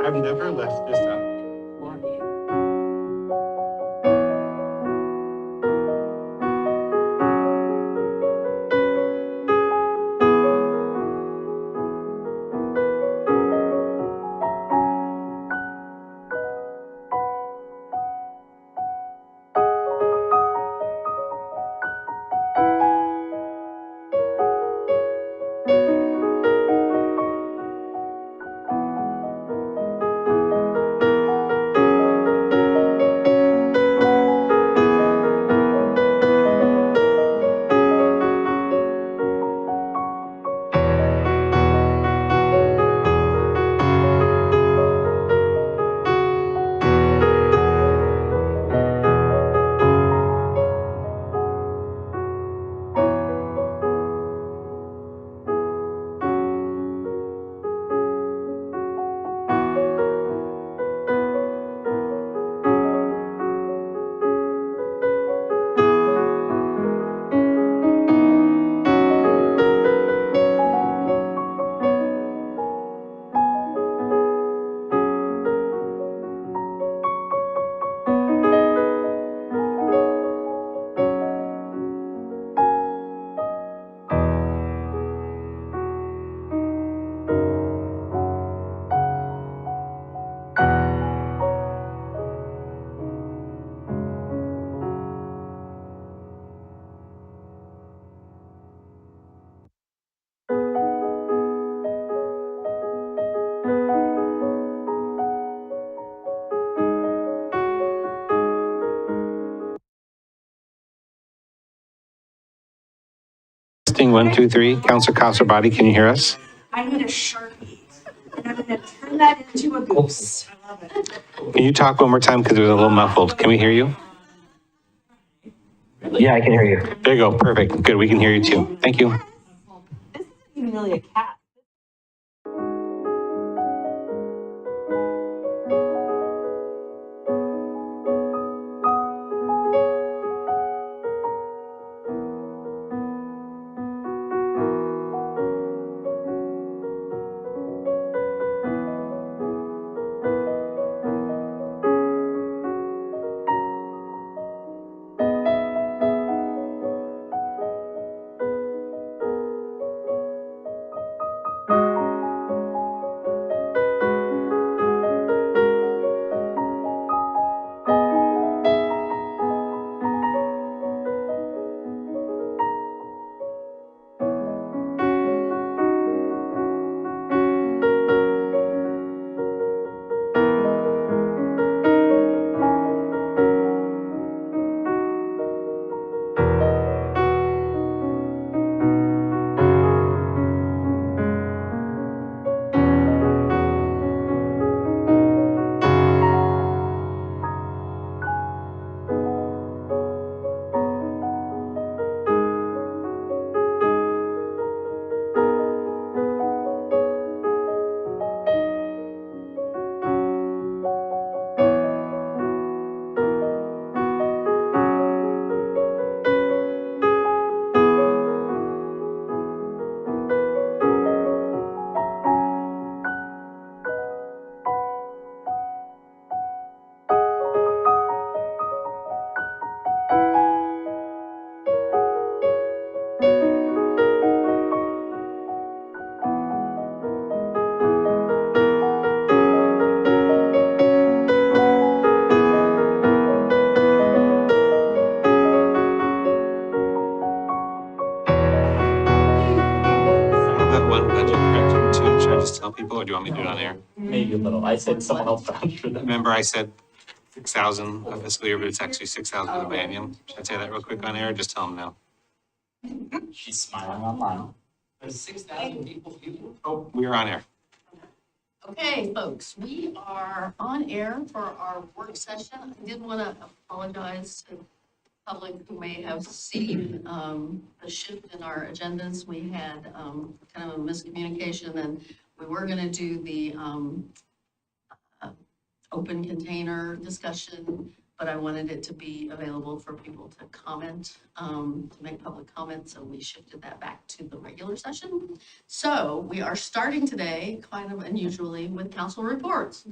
I've never left this up. Testing 1, 2, 3. Counselor Kasabati, can you hear us? I need a Sharpie, and I'm going to turn that into a goose. I love it. Can you talk one more time because it was a little muffled? Can we hear you? Yeah, I can hear you. There you go. Perfect. Good. We can hear you too. Thank you. This isn't even really a cat. Tell people, or do you want me to do it on air? Maybe a little. I said someone else found for them. Remember I said 6,000 a fiscal year, but it's actually 6,000 for the biennium. Should I say that real quick on air, or just tell them now? She's smiling online. There's 6,000 people. Oh, we are on air. Okay, folks, we are on air for our work session. I did want to apologize to the public who may have seen the shift in our agendas. We had kind of a miscommunication, and we were going to do the open container discussion, but I wanted it to be available for people to comment, to make public comments, so we shifted that back to the regular session. So we are starting today, kind of unusually, with council reports.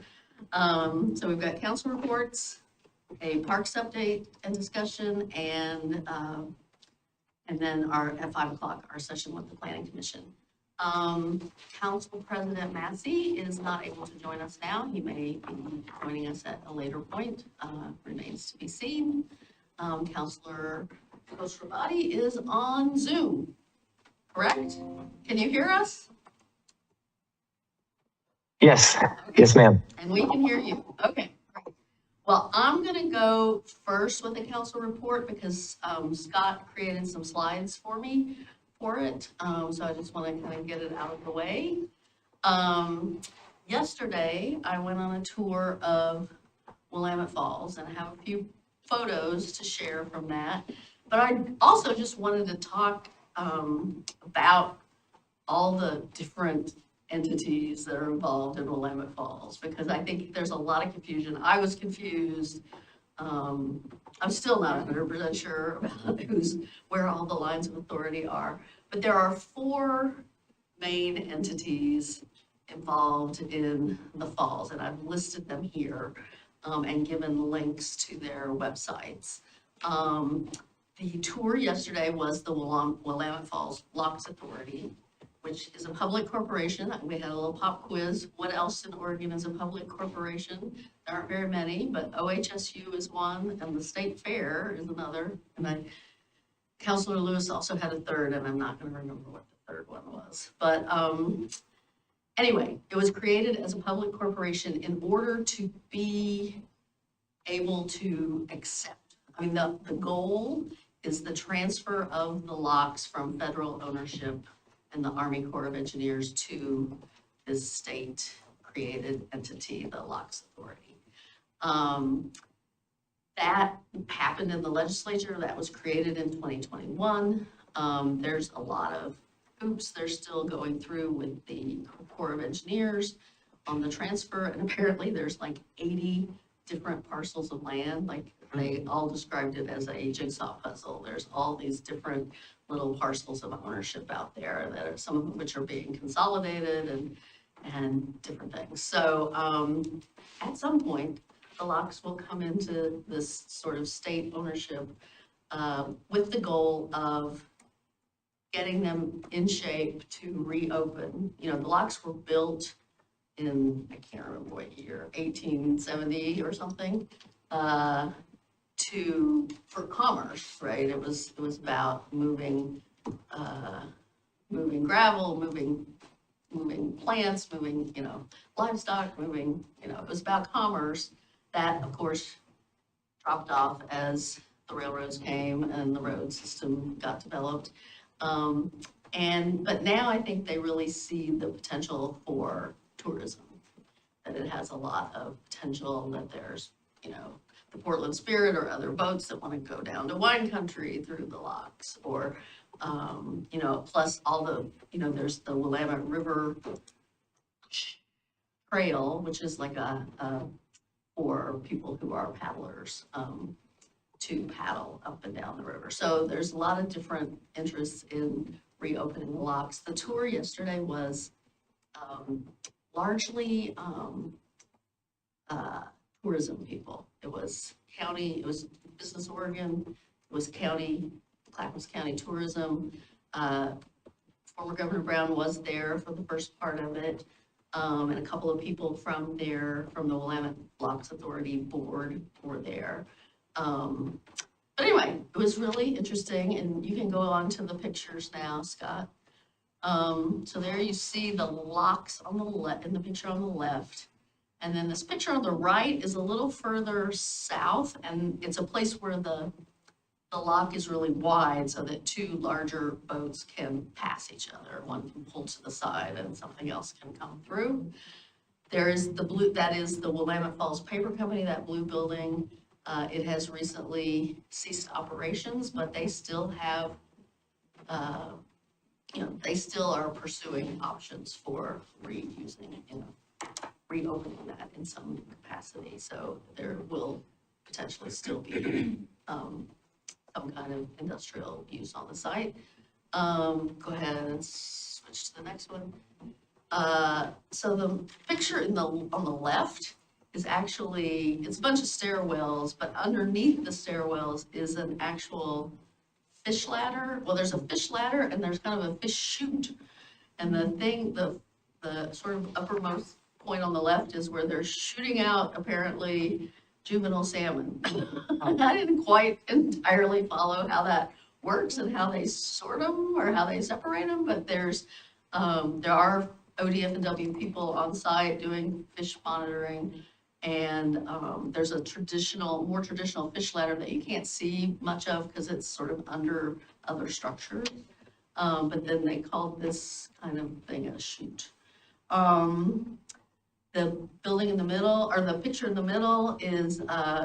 So we've got council reports, a parks update and discussion, and then at 5 o'clock, our session with the planning commission. Council President Massey is not able to join us now. He may be joining us at a later point, remains to be seen. Councilor Coach Rabati is on Zoom, correct? Can you hear us? Yes, yes, ma'am. And we can hear you. Okay. Great. Well, I'm going to go first with the council report because Scott created some slides for me for it. So I just want to kind of get it out of the way. Yesterday, I went on a tour of Willamette Falls and I have a few photos to share from that. But I also just wanted to talk about all the different entities that are involved in Willamette Falls, because I think there's a lot of confusion. I was confused. I'm still not 100% sure about where all the lines of authority are, but there are 4 main entities involved in the falls, and I've listed them here and given links to their websites. The tour yesterday was the Willamette Falls Locks Authority, which is a public corporation. We had a little pop quiz. What else in Oregon is a public corporation? There aren't very many, but OHSU is one, and the State Fair is another. And Councilor Lewis also had a third, and I'm not going to remember what the third one was. But anyway, it was created as a public corporation in order to be able to accept. I mean, the goal is the transfer of the locks from federal ownership and the Army Corps of Engineers to this state-created entity, the Locks Authority. That happened in the legislature. That was created in 2021. There's a lot of hoops they're still going through with the Corps of Engineers on the transfer, and apparently there's like 80 different parcels of land. Like they all described it as a jigsaw puzzle. There's all these different little parcels of ownership out there that are, some of which are being consolidated and different things. So at some point, the locks will come into this sort of state ownership with the goal of getting them in shape to reopen. You know, the locks were built in, I can't remember what year, 1870 or something, for commerce, right? It was about moving gravel, moving plants, moving, livestock, it was about commerce. That, of course, dropped off as the railroads came and the road system got developed. But now I think they really see the potential for tourism, that it has a lot of potential, that there's, the Portland Spirit or other boats that want to go down to wine country through the locks, or, plus all the, there's the Willamette River Trail, which is like for people who are paddlers, to paddle up and down the river. So there's a lot of different interests in reopening the locks. The tour yesterday was largely tourism people. It was county, it was Business Oregon, it was county, Clackamas County Tourism. Former Governor Brown was there for the first part of it, and a couple of people from the Willamette Locks Authority board were there. But anyway, it was really interesting, and you can go on to the pictures now, Scott. So there you see the locks on the left, in the picture on the left. And then this picture on the right is a little further south, and it's a place where the lock is really wide so that 2 larger boats can pass each other. One can pull to the side and something else can come through. There is the blue, that is the Willamette Falls Paper Company, that blue building. It has recently ceased operations, but they still have, they still are pursuing options for reusing, reopening that in some capacity. So there will potentially still be some kind of industrial use on the site. Go ahead and switch to the next one. So the picture on the left is actually, it's a bunch of stairwells, but underneath the stairwells is an actual fish ladder. Well, there's a fish ladder and there's kind of a fish chute. And the sort of uppermost point on the left is where they're shooting out apparently juvenile salmon. I didn't quite entirely follow how that works and how they sort them or how they separate them, but there are ODF&W people on site doing fish monitoring. And there's a more traditional fish ladder that you can't see much of because it's sort of under other structures. But then they called this kind of thing a chute. The building in the middle, or the picture in the middle, is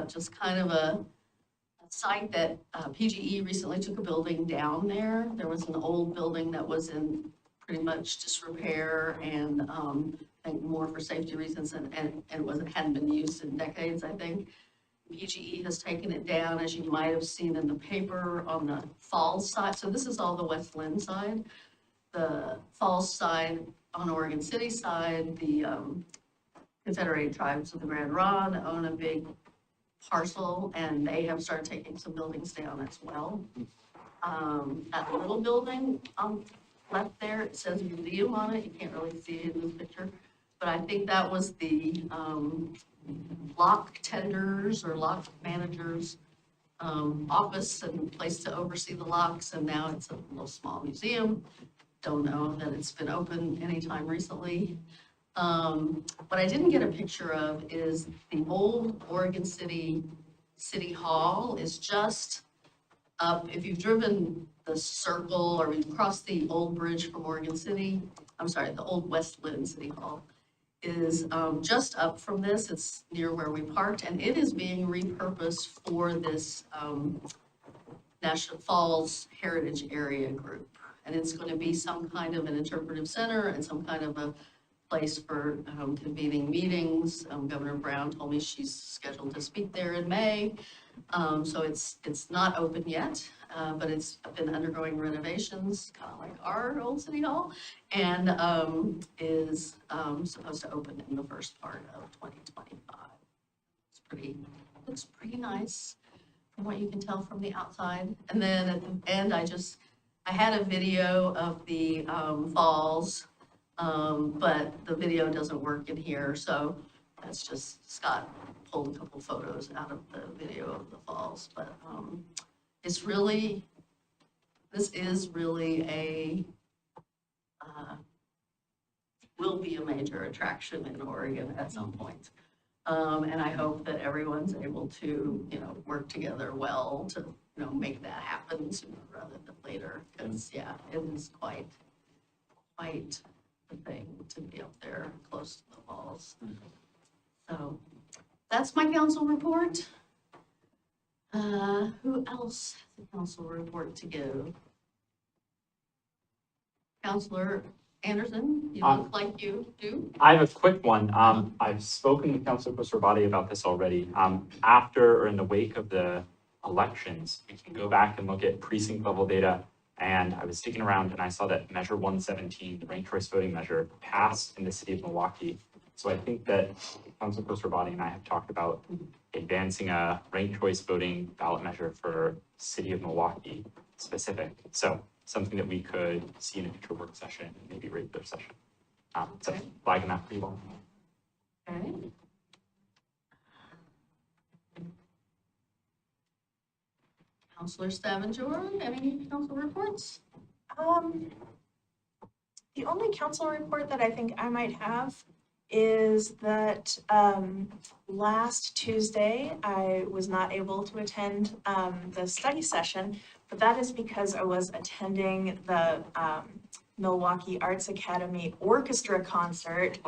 just kind of a site that PGE recently took a building down there. There was an old building that was in pretty much disrepair and I think more for safety reasons and hadn't been used in decades, I think. PGE has taken it down, as you might have seen in the paper, on the Falls side. So this is all the West Lynn side. The Falls side, on Oregon City side, the Confederated Tribes of the Grand Ronde own a big parcel, and they have started taking some buildings down as well. That little building left there, it says museum on it. You can't really see it in this picture, but I think that was the lock tenders or lock managers office and place to oversee the locks, and now it's a little small museum. Don't know that it's been open anytime recently. What I didn't get a picture of is the old Oregon City Hall is just up. If you've driven the circle or you've crossed the old bridge from Oregon City, I'm sorry, the old West Lynn City Hall is just up from this. It's near where we parked, and it is being repurposed for this National Falls Heritage Area group. And it's going to be some kind of an interpretive center and some kind of a place for convening meetings. Governor Brown told me she's scheduled to speak there in May. So it's not open yet, but it's been undergoing renovations, kind of like our old city hall, and is supposed to open in the first part of 2025. Looks pretty nice from what you can tell from the outside. And then at the end, I had a video of the falls, but the video doesn't work in here, so that's just Scott pulled a couple photos out of the video of the falls. But this is really will be a major attraction in Oregon at some point. And I hope that everyone's able to, work together well to, make that happen sooner rather than later. Because yeah, it is quite a thing to be up there close to the falls. So that's my council report. Who else has a council report to give? Councilor Anderson, you look like you do. I have a quick one. I've spoken with Councilor Kosorbati about this already. After or in the wake of the elections, we can go back and look at precinct level data. And I was digging around and I saw that Measure 117, the ranked choice voting measure, passed in the city of Milwaukie. So I think that Councilor Kosorbati and I have talked about advancing a ranked choice voting ballot measure for city of Milwaukie specific. So something that we could see in a future work session, and maybe regular session. So flagging that for you all. Okay. Councilor Stavanger, any council reports? The only council report that I think I might have is that last Tuesday, I was not able to attend the study session, but that is because I was attending the Milwaukie Arts Academy Orchestra concert,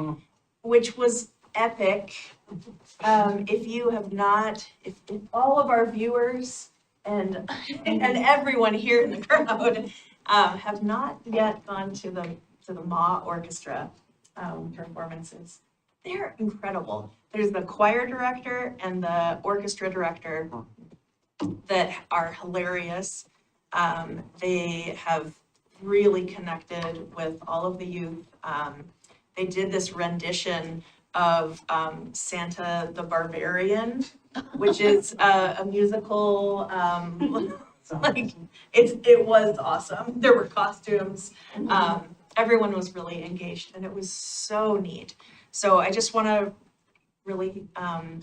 which was epic. If you have not, if all of our viewers and everyone here in the crowd have not yet gone to the Ma Orchestra performances, they're incredible. There's the choir director and the orchestra director that are hilarious. They have really connected with all of the youth. They did this rendition of Santa the Barbarian, which is a musical, like, it was awesome. There were costumes. Everyone was really engaged and it was so neat. So I just want to really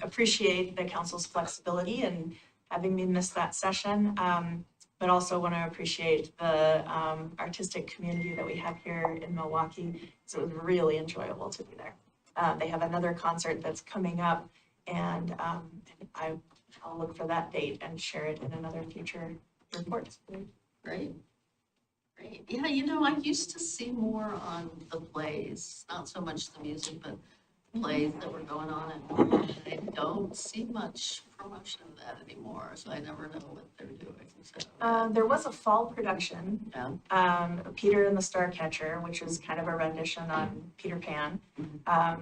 appreciate the council's flexibility and having me miss that session. But also want to appreciate the artistic community that we have here in Milwaukee. So it was really enjoyable to be there. They have another concert that's coming up, and I'll look for that date and share it in another future report. Great. Great. Yeah, you know, I used to see more on the plays, not so much the music, but plays that were going on. And I don't see much promotion of that anymore, so I never know what they're doing. So, There was a fall production, yeah. Peter and the Starcatcher, which is kind of a rendition on Peter Pan,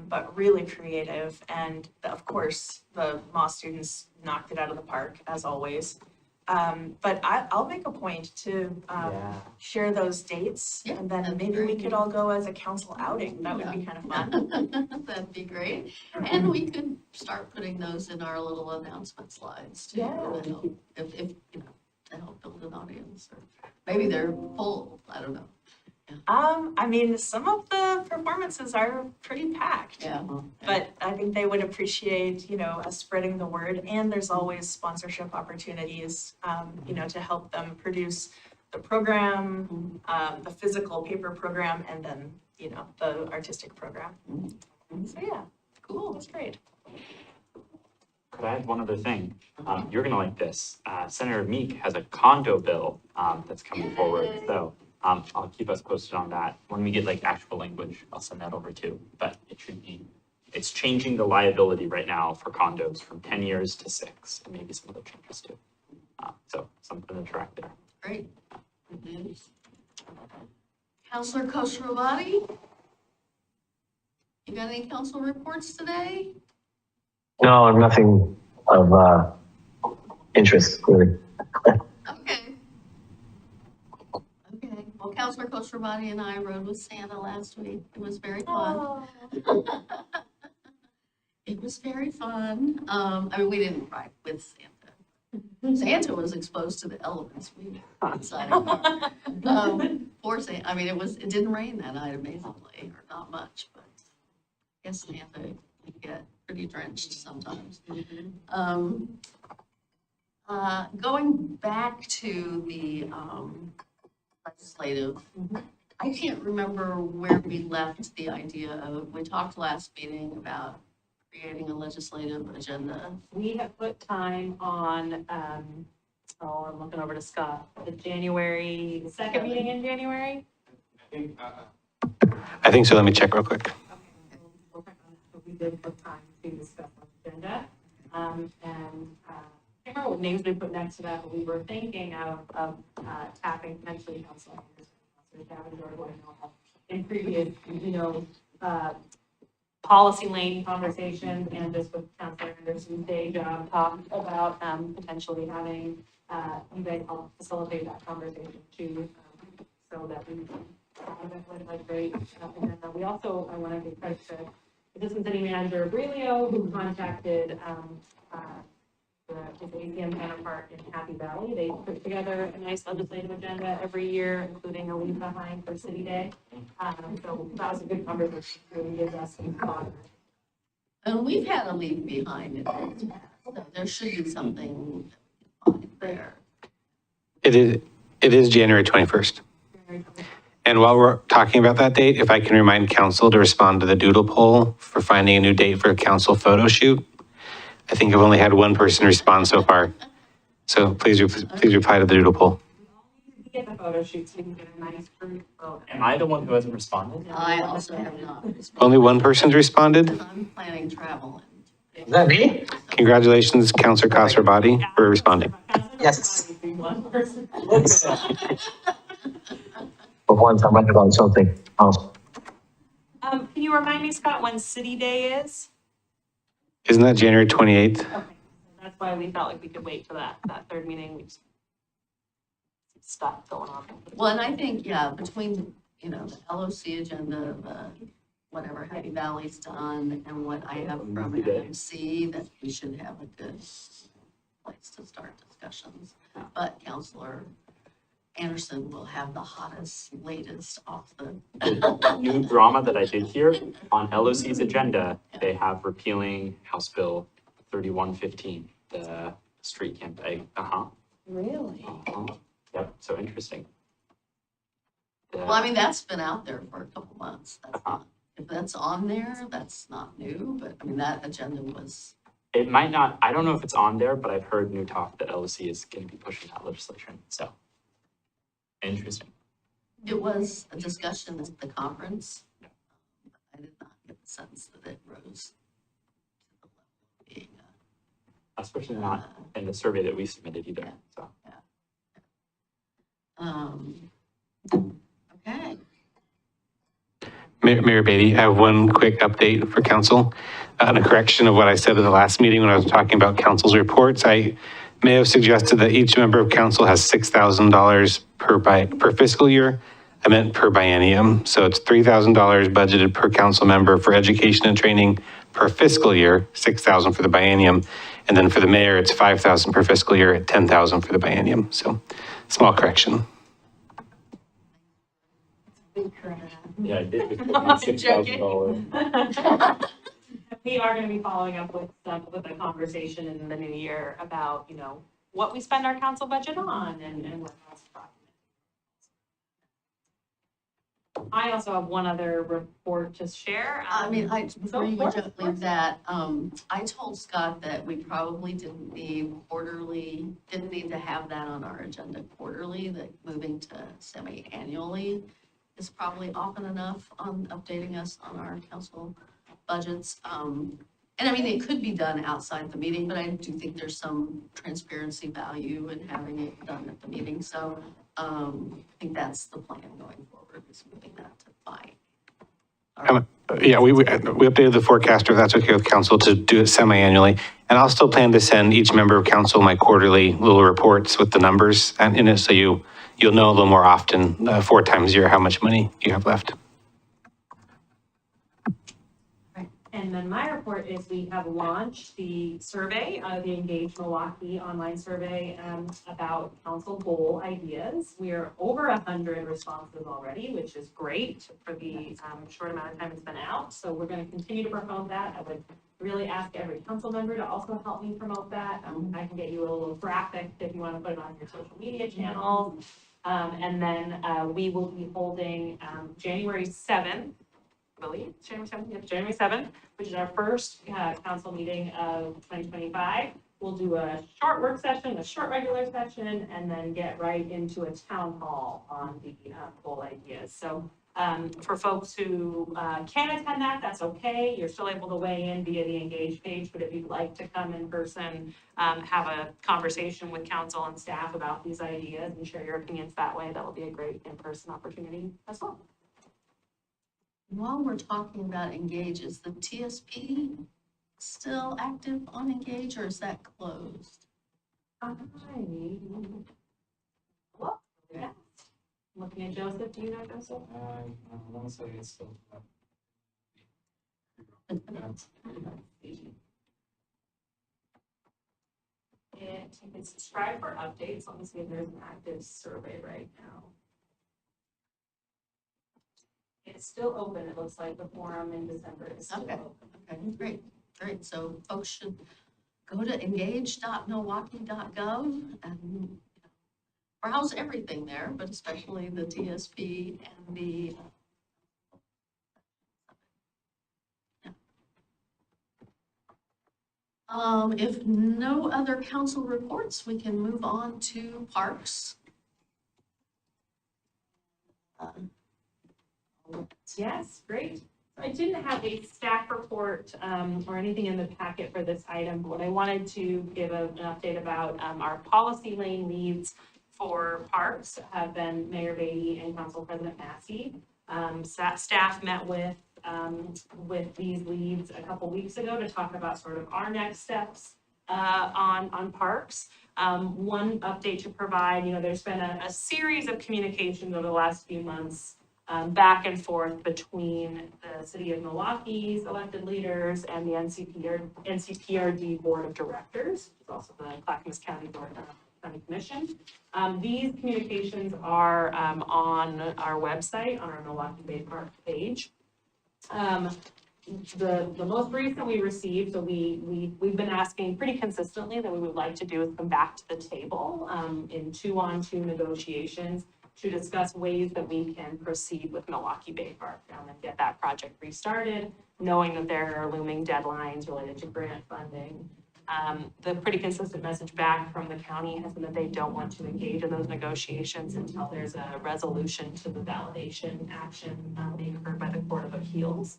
but really creative. And of course, the Moss students knocked it out of the park, as always. But I'll make a point to share those dates, Yeah, and then that'd be maybe we great. could all go as a council outing. That would be kind of fun. That'd be great. And we could start putting those in our little announcement slides too. Yeah. To help, if, you know, to help build an audience, or maybe they're full, I don't know. I mean, some of the performances are pretty packed. Yeah. But I think they would appreciate, you know, us spreading the word, and there's always sponsorship opportunities, you know, to help them produce the program, the physical paper program, and then, you know, the artistic program. So yeah, Cool. that's great. Could I add one other thing? You're gonna like this. Senator Meek has a condo bill that's coming forward, so I'll keep us posted on that. When we get like actual language, I'll send that over too. But it's changing the liability right now for condos from 10 years to 6, and maybe some other changes too. So something to track there. Great. Good news. Counselor Khosrowshahi? You got any council reports today? No, nothing of interest, really. Okay. Okay, well, Counselor Khosrowshahi and I rode with Santa last week. It was very fun. It was very fun. I mean, we didn't ride with Santa. Santa was exposed to the elements. We were inside our car. Poor Santa, I mean, it didn't rain that night amazingly, or not much, but I guess Santa can get pretty drenched sometimes. Going back to the legislative, I can't remember where we left the idea of, we talked last meeting about creating a legislative agenda. We have put time on, I'm looking over to Scott, the January, the second meeting in January? I think so. Let me check real quick. Okay, we'll check on it. But we did put time to discuss the agenda. I can't remember what names we put next to that, but we were thinking of tapping potentially Council in previous, you know, policy lane conversations, and just with Councilor Anderson's day job, talked about potentially having you guys help facilitate that conversation too, so that we can like great. And then we also, I want to give credit to Assistant City Manager Aurelio, who contacted his ACM counterpart in Happy Valley. They put together a nice legislative agenda every year, including a leave behind for City Day. So that was a good conversation. Really gives us some thought. And we've had a leave behind in the past, so there should be something there. It is January 21st. And while we're talking about that date, if I can remind council to respond to the doodle poll for finding a new date for a council photo shoot. I think I've only had one person respond so far. So please reply to the doodle poll. Get the photo shoot so you can get a nice group photo. Am I the one who hasn't responded? I also have not responded. Only one person's responded. I'm planning travel. Is that me? Congratulations, Councilor Khosrowshahi, for responding. Yes. One person. For once, I'm right about something else. Can you remind me, Scott, when City Day is? Isn't that January 28th? Okay, that's why we felt like we could wait till that third meeting. We just stuff going on. Well, and I think, yeah, between, the LOC agenda, the whatever Happy Valley's done and what I have from MC, that we should have a good place to start discussions. But Counselor Anderson will have the hottest, latest off the. New drama that I did hear on LOC's agenda, they have repealing House Bill 3115, the street campaign. Really? Yep, so interesting. Well, I mean, that's been out there for a couple months. That's not, if that's on there, that's not new, but I mean, that agenda was. It might not, I don't know if it's on there, but I've heard new talk that LOC is going to be pushing that legislation, so. Interesting. It was a discussion at the conference. I did not get the sense that it rose to the level of being Especially not in the survey that we submitted either, so. Okay. Mayor Beatty, I have one quick update for council and a correction of what I said at the last meeting when I was talking about council's reports. I may have suggested that each member of council has $6,000 per fiscal year. I meant per biennium. So it's $3,000 budgeted per council member for education and training per fiscal year, $6,000 for the biennium. And then for the mayor, it's $5,000 per fiscal year at $10,000 for the biennium. So small correction. Yeah, I did. $6,000. We are gonna be following up with a conversation in the new year about, what we spend our council budget on and what else. I also have one other report to share. Before you leave that, I told Scott that we probably didn't need to have that on our agenda quarterly, that moving to semi-annually is probably often enough on updating us on our council budgets. And I mean, it could be done outside the meeting, but I do think there's some transparency value in having it done at the meeting. So I think that's the plan going forward, is moving that to fine. Yeah, we updated the forecaster, if that's okay with council, to do it semi-annually. And I'll still plan to send each member of council my quarterly little reports with the numbers and in it, so you'll know a little more often, 4 times a year, how much money you have left. And then my report is we have launched the survey, the Engage Milwaukie online survey about council goal ideas. We are over 100 responses already, which is great for the short amount of time it's been out. So we're going to continue to promote that. I would really ask every council member to also help me promote that. I can get you a little graphic if you want to put it on your social media channels. And then we will be holding January 7th. January 7th, which is our first council meeting of 2025. We'll do a short work session, a short regular session, and then get right into a town hall on the goal ideas. So for folks who can't attend that, that's okay. You're still able to weigh in via the Engage page, but if you'd like to come in person, have a conversation with council and staff about these ideas and share your opinions that way, that will be a great in-person opportunity as well. While we're talking about Engage, is the TSP still active on Engage, or is that closed? Looking at Joseph, do you know Joseph? I want to say it's still. You can subscribe for updates. Let me see if there's an active survey right now. It's still open. It looks like the forum in December is still open. Okay, great. So folks should go to engage.milwaukee.gov and browse everything there, but especially the TSP and the if no other council reports, we can move on to parks. Yes, great. I didn't have a staff report or anything in the packet for this item, but what I wanted to give an update about our policy lane leads for parks have been Mayor Beatty and Council President Massey. Staff met with with these leads a couple weeks ago to talk about sort of our next steps on parks. One update to provide, there's been a series of communications over the last few months back and forth between the city of Milwaukee's elected leaders and the NCPRD Board of Directors, which is also the Clackamas County County Commission. These communications are on our website, on our Milwaukie Bay Park page. The most recent we received, so we've been asking pretty consistently that we would like to do is come back to the table in 2-on-2 negotiations to discuss ways that we can proceed with Milwaukie Bay Park and get that project restarted, knowing that there are looming deadlines related to grant funding. The pretty consistent message back from the county has been that they don't want to engage in those negotiations until there's a resolution to the validation action being heard by the Court of Appeals.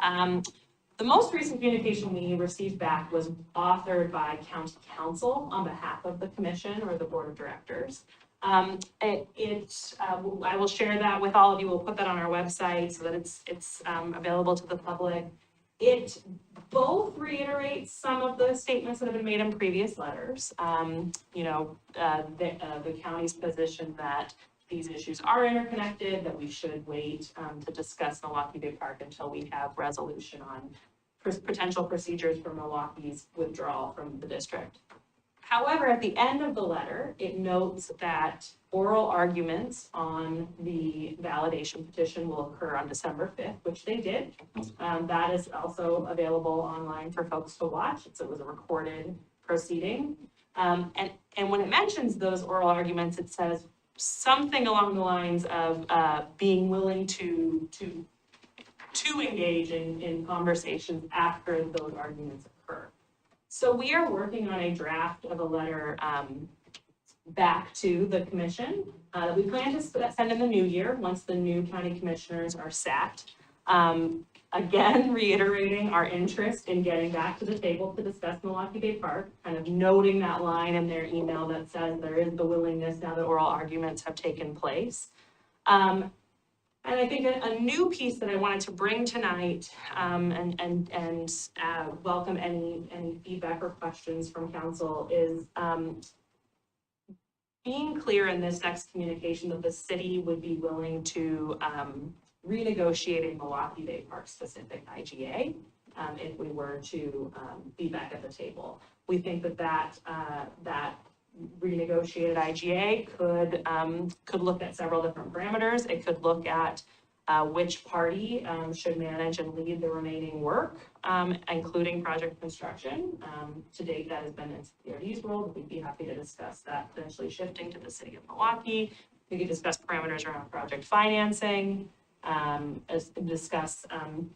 The most recent communication we received back was authored by county council on behalf of the commission or the board of directors. I will share that with all of you. We'll put that on our website so that it's available to the public. It both reiterates some of the statements that have been made in previous letters. The county's position that these issues are interconnected, that we should wait to discuss Milwaukie Bay Park until we have resolution on potential procedures for Milwaukee's withdrawal from the district. However, at the end of the letter, it notes that oral arguments on the validation petition will occur on December 5th, which they did. That is also available online for folks to watch. It was a recorded proceeding. And when it mentions those oral arguments, it says something along the lines of being willing to engage in conversations after those arguments occur. So we are working on a draft of a letter back to the commission that we plan to send in the new year once the new county commissioners are sat. Again, reiterating our interest in getting back to the table to discuss Milwaukie Bay Park, kind of noting that line in their email that says there is the willingness now that oral arguments have taken place. And I think a new piece that I wanted to bring tonight and welcome any feedback or questions from council is being clear in this next communication that the city would be willing to renegotiate a Milwaukie Bay Park specific IGA if we were to be back at the table. We think that renegotiated IGA could look at several different parameters. It could look at which party should manage and lead the remaining work, including project construction. To date, that has been NCPRD's role, but we'd be happy to discuss that potentially shifting to the city of Milwaukie. We could discuss parameters around project financing, discuss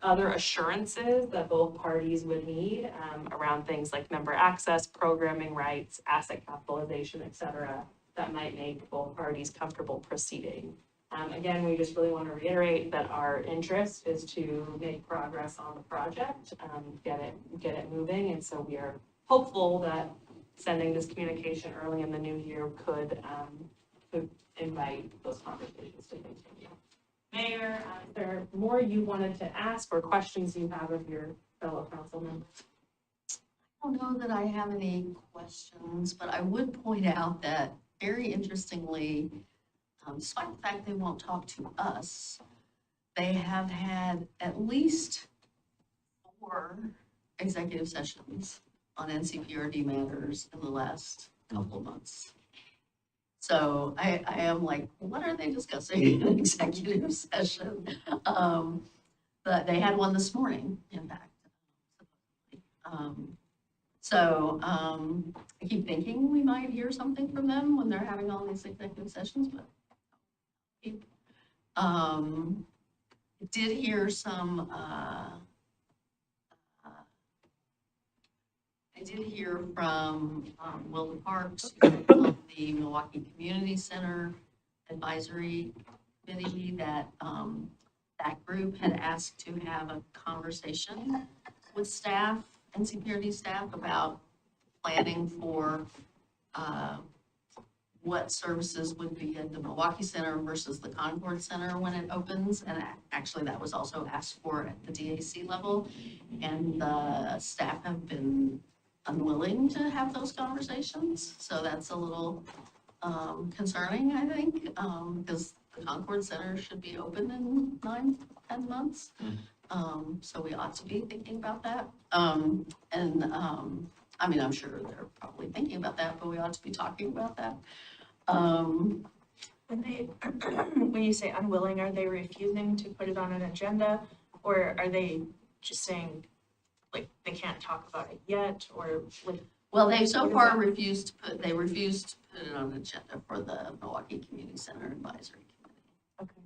other assurances that both parties would need around things like member access, programming rights, asset capitalization, et cetera, that might make both parties comfortable proceeding. Again, we just really want to reiterate that our interest is to make progress on the project, get it moving, and so we are hopeful that sending this communication early in the new year could invite those conversations to continue. Mayor, is there more you wanted to ask or questions you have of your fellow council members? I don't know that I have any questions, but I would point out that very interestingly, despite the fact they won't talk to us, they have had at least 4 executive sessions on NCPRD matters in the last couple of months. So I am like, what are they discussing in an executive session? But they had one this morning, in fact. I keep thinking we might hear something from them when they're having all these executive sessions, but did hear some, I did hear from Wilton Parks, on the Milwaukie Community Center Advisory Committee, that that group had asked to have a conversation with staff, NCPRD staff, about planning for what services would be at the Milwaukie Center versus the Concord Center when it opens. And actually, that was also asked for at the DAC level. And the staff have been unwilling to have those conversations. So that's a little concerning, I think, because the Concord Center should be open in 9-10 months. So we ought to be thinking about that. I mean, I'm sure they're probably thinking about that, but we ought to be talking about that. When when you say unwilling, are they refusing to put it on an agenda? Or are they just saying, like, they can't talk about it yet, or like? Well, they've so What is far that? refused to put it on the agenda for the Milwaukie Community Center Advisory Committee. Okay.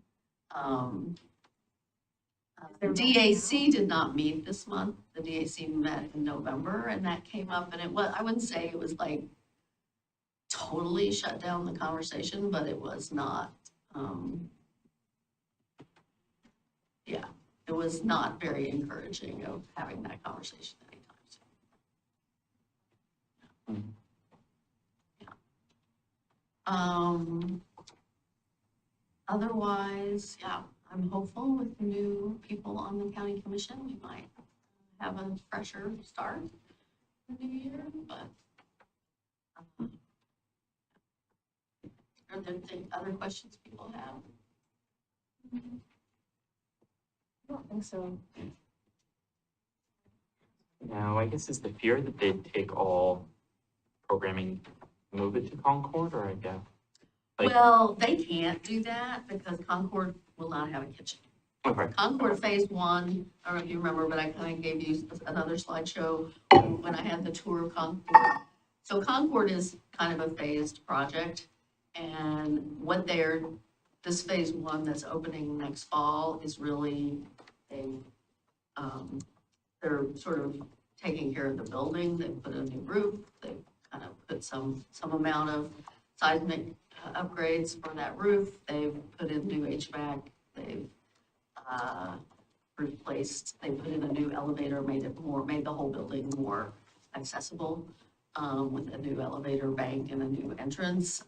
Is there The one DAC did not meet this month. The DAC met in November and that came up and it was, I wouldn't say it was like totally shut down the conversation, but it was not, yeah, it was not very encouraging of having that conversation anytime soon. Otherwise, yeah, I'm hopeful with new people on the county commission, we might have a fresher start in the new year, but are there other questions people have? I don't think so. Now, I guess is the fear that they'd take all programming, move it to Concord, or I guess? Like- Well, they can't do that because Concord will not have a kitchen. Okay, Concord Phase 1, I don't know if you remember, but I kind of gave you another slideshow when I had the tour of Concord. So Concord is kind of a phased project, and this Phase 1 that's opening next fall is really they're sort of taking care of the building. They've put a new roof, they've kind of put some amount of seismic upgrades for that roof. They've put in new HVAC, they've they put in a new elevator, made the whole building more accessible, with a new elevator bank and a new entrance.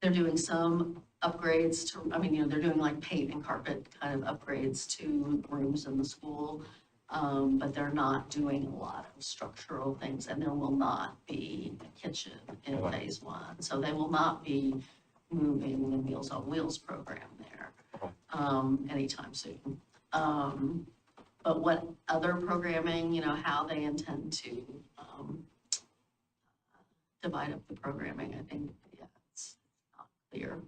They're doing some upgrades they're doing like paint and carpet kind of upgrades to rooms in the school. But they're not doing a lot of structural things, and there will not be a kitchen in Phase 1. So they will not be moving the Meals on Wheels program there, anytime soon. But what other programming, how they intend to, divide up the programming, I think, yeah, it's not clear.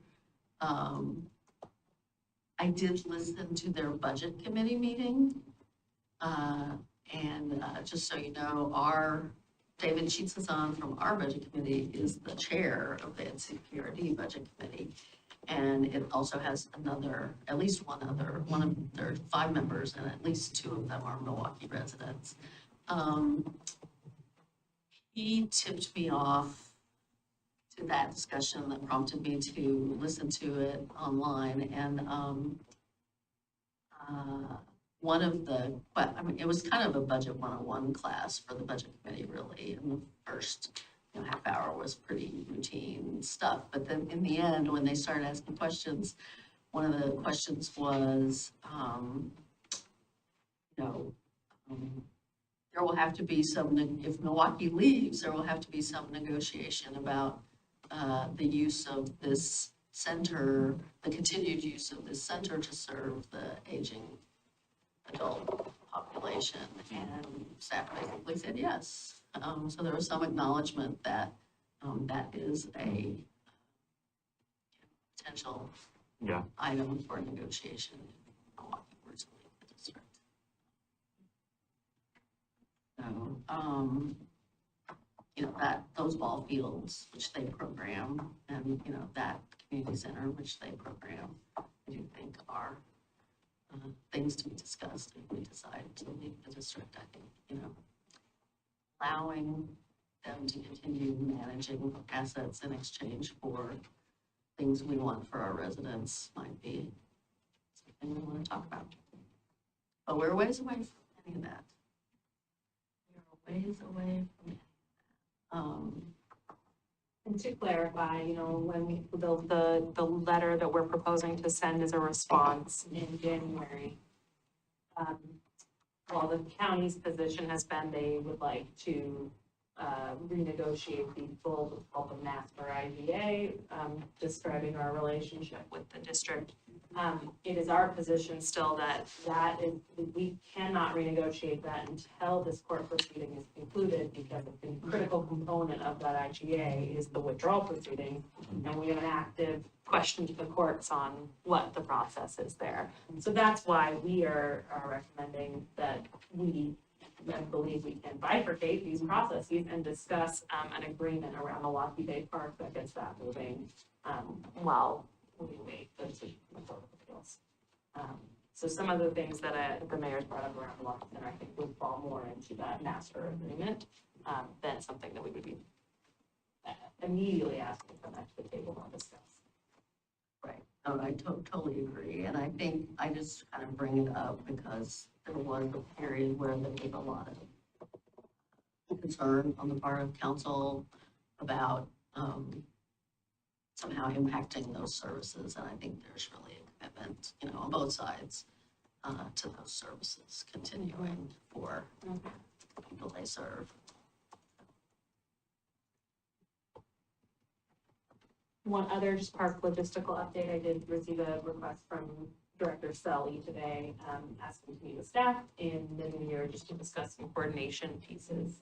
I did listen to their budget committee meeting. Just so you know, David Sheetsazan from our budget committee is the chair of the NCPRD budget committee. And it also has at least one of their 5 members, and at least 2 of them are Milwaukie residents. He tipped me off to that discussion that prompted me to listen to it online, and it was kind of a budget 101 class for the budget committee, really, and the first half hour was pretty routine stuff, but then in the end, when they started asking questions, one of the questions was, there will have to be if Milwaukie leaves, there will have to be some negotiation about the use of this center, the continued use of this center to serve the aging adult population, and staff basically said yes. So there was some acknowledgement that that is a potential item for negotiation if Milwaukie were to leave the district. So, those ball fields, which they program, and, that community center, which they program, I do think are things to be discussed if we decide to leave the district. I think, allowing them to continue managing assets in exchange for things we want for our residents might be something we want to talk about. But we're ways away from any of that. We're ways away from any of that. And to clarify, when the letter that we're proposing to send as a response in January, while the county's position has been they would like to renegotiate the full, what's called the master IGA, describing our relationship with the district. It is our position still that we cannot renegotiate that until this court proceeding is concluded, because a critical component of that IGA is the withdrawal proceeding. And we have an active question to the courts on what the process is there. So that's why we are recommending that I believe we can bifurcate these processes and discuss an agreement around Milwaukie Bay Park that gets that moving while we wait for the decision from the Court of Appeals. So some of the things that the mayor's brought up around Milwaukie Center, I think would fall more into that master agreement than something that we would be immediately asking them to the table and discuss. Right, no, I totally agree, and I think I just kind of bring it up because there was a period where there was a lot of concern on the part of council about somehow impacting those services, and I think there's really a commitment, on both sides to those services continuing for the people they serve. One other just park logistical update, I did receive a request from Director Selly today, asking to meet with staff in the new year just to discuss some coordination pieces,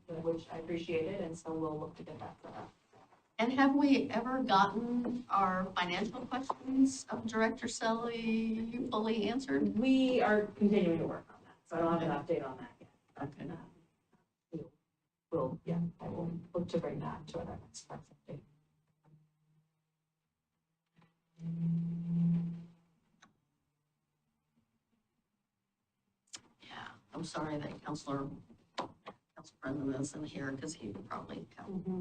which I appreciated, and so we'll look to get that set up. And have we ever gotten our financial questions of Director Selly fully answered? We are continuing to work on that, so I don't have an update on that yet. Okay. I will look to bring that to our next update. Yeah, I'm sorry that Council President isn't here because he would probably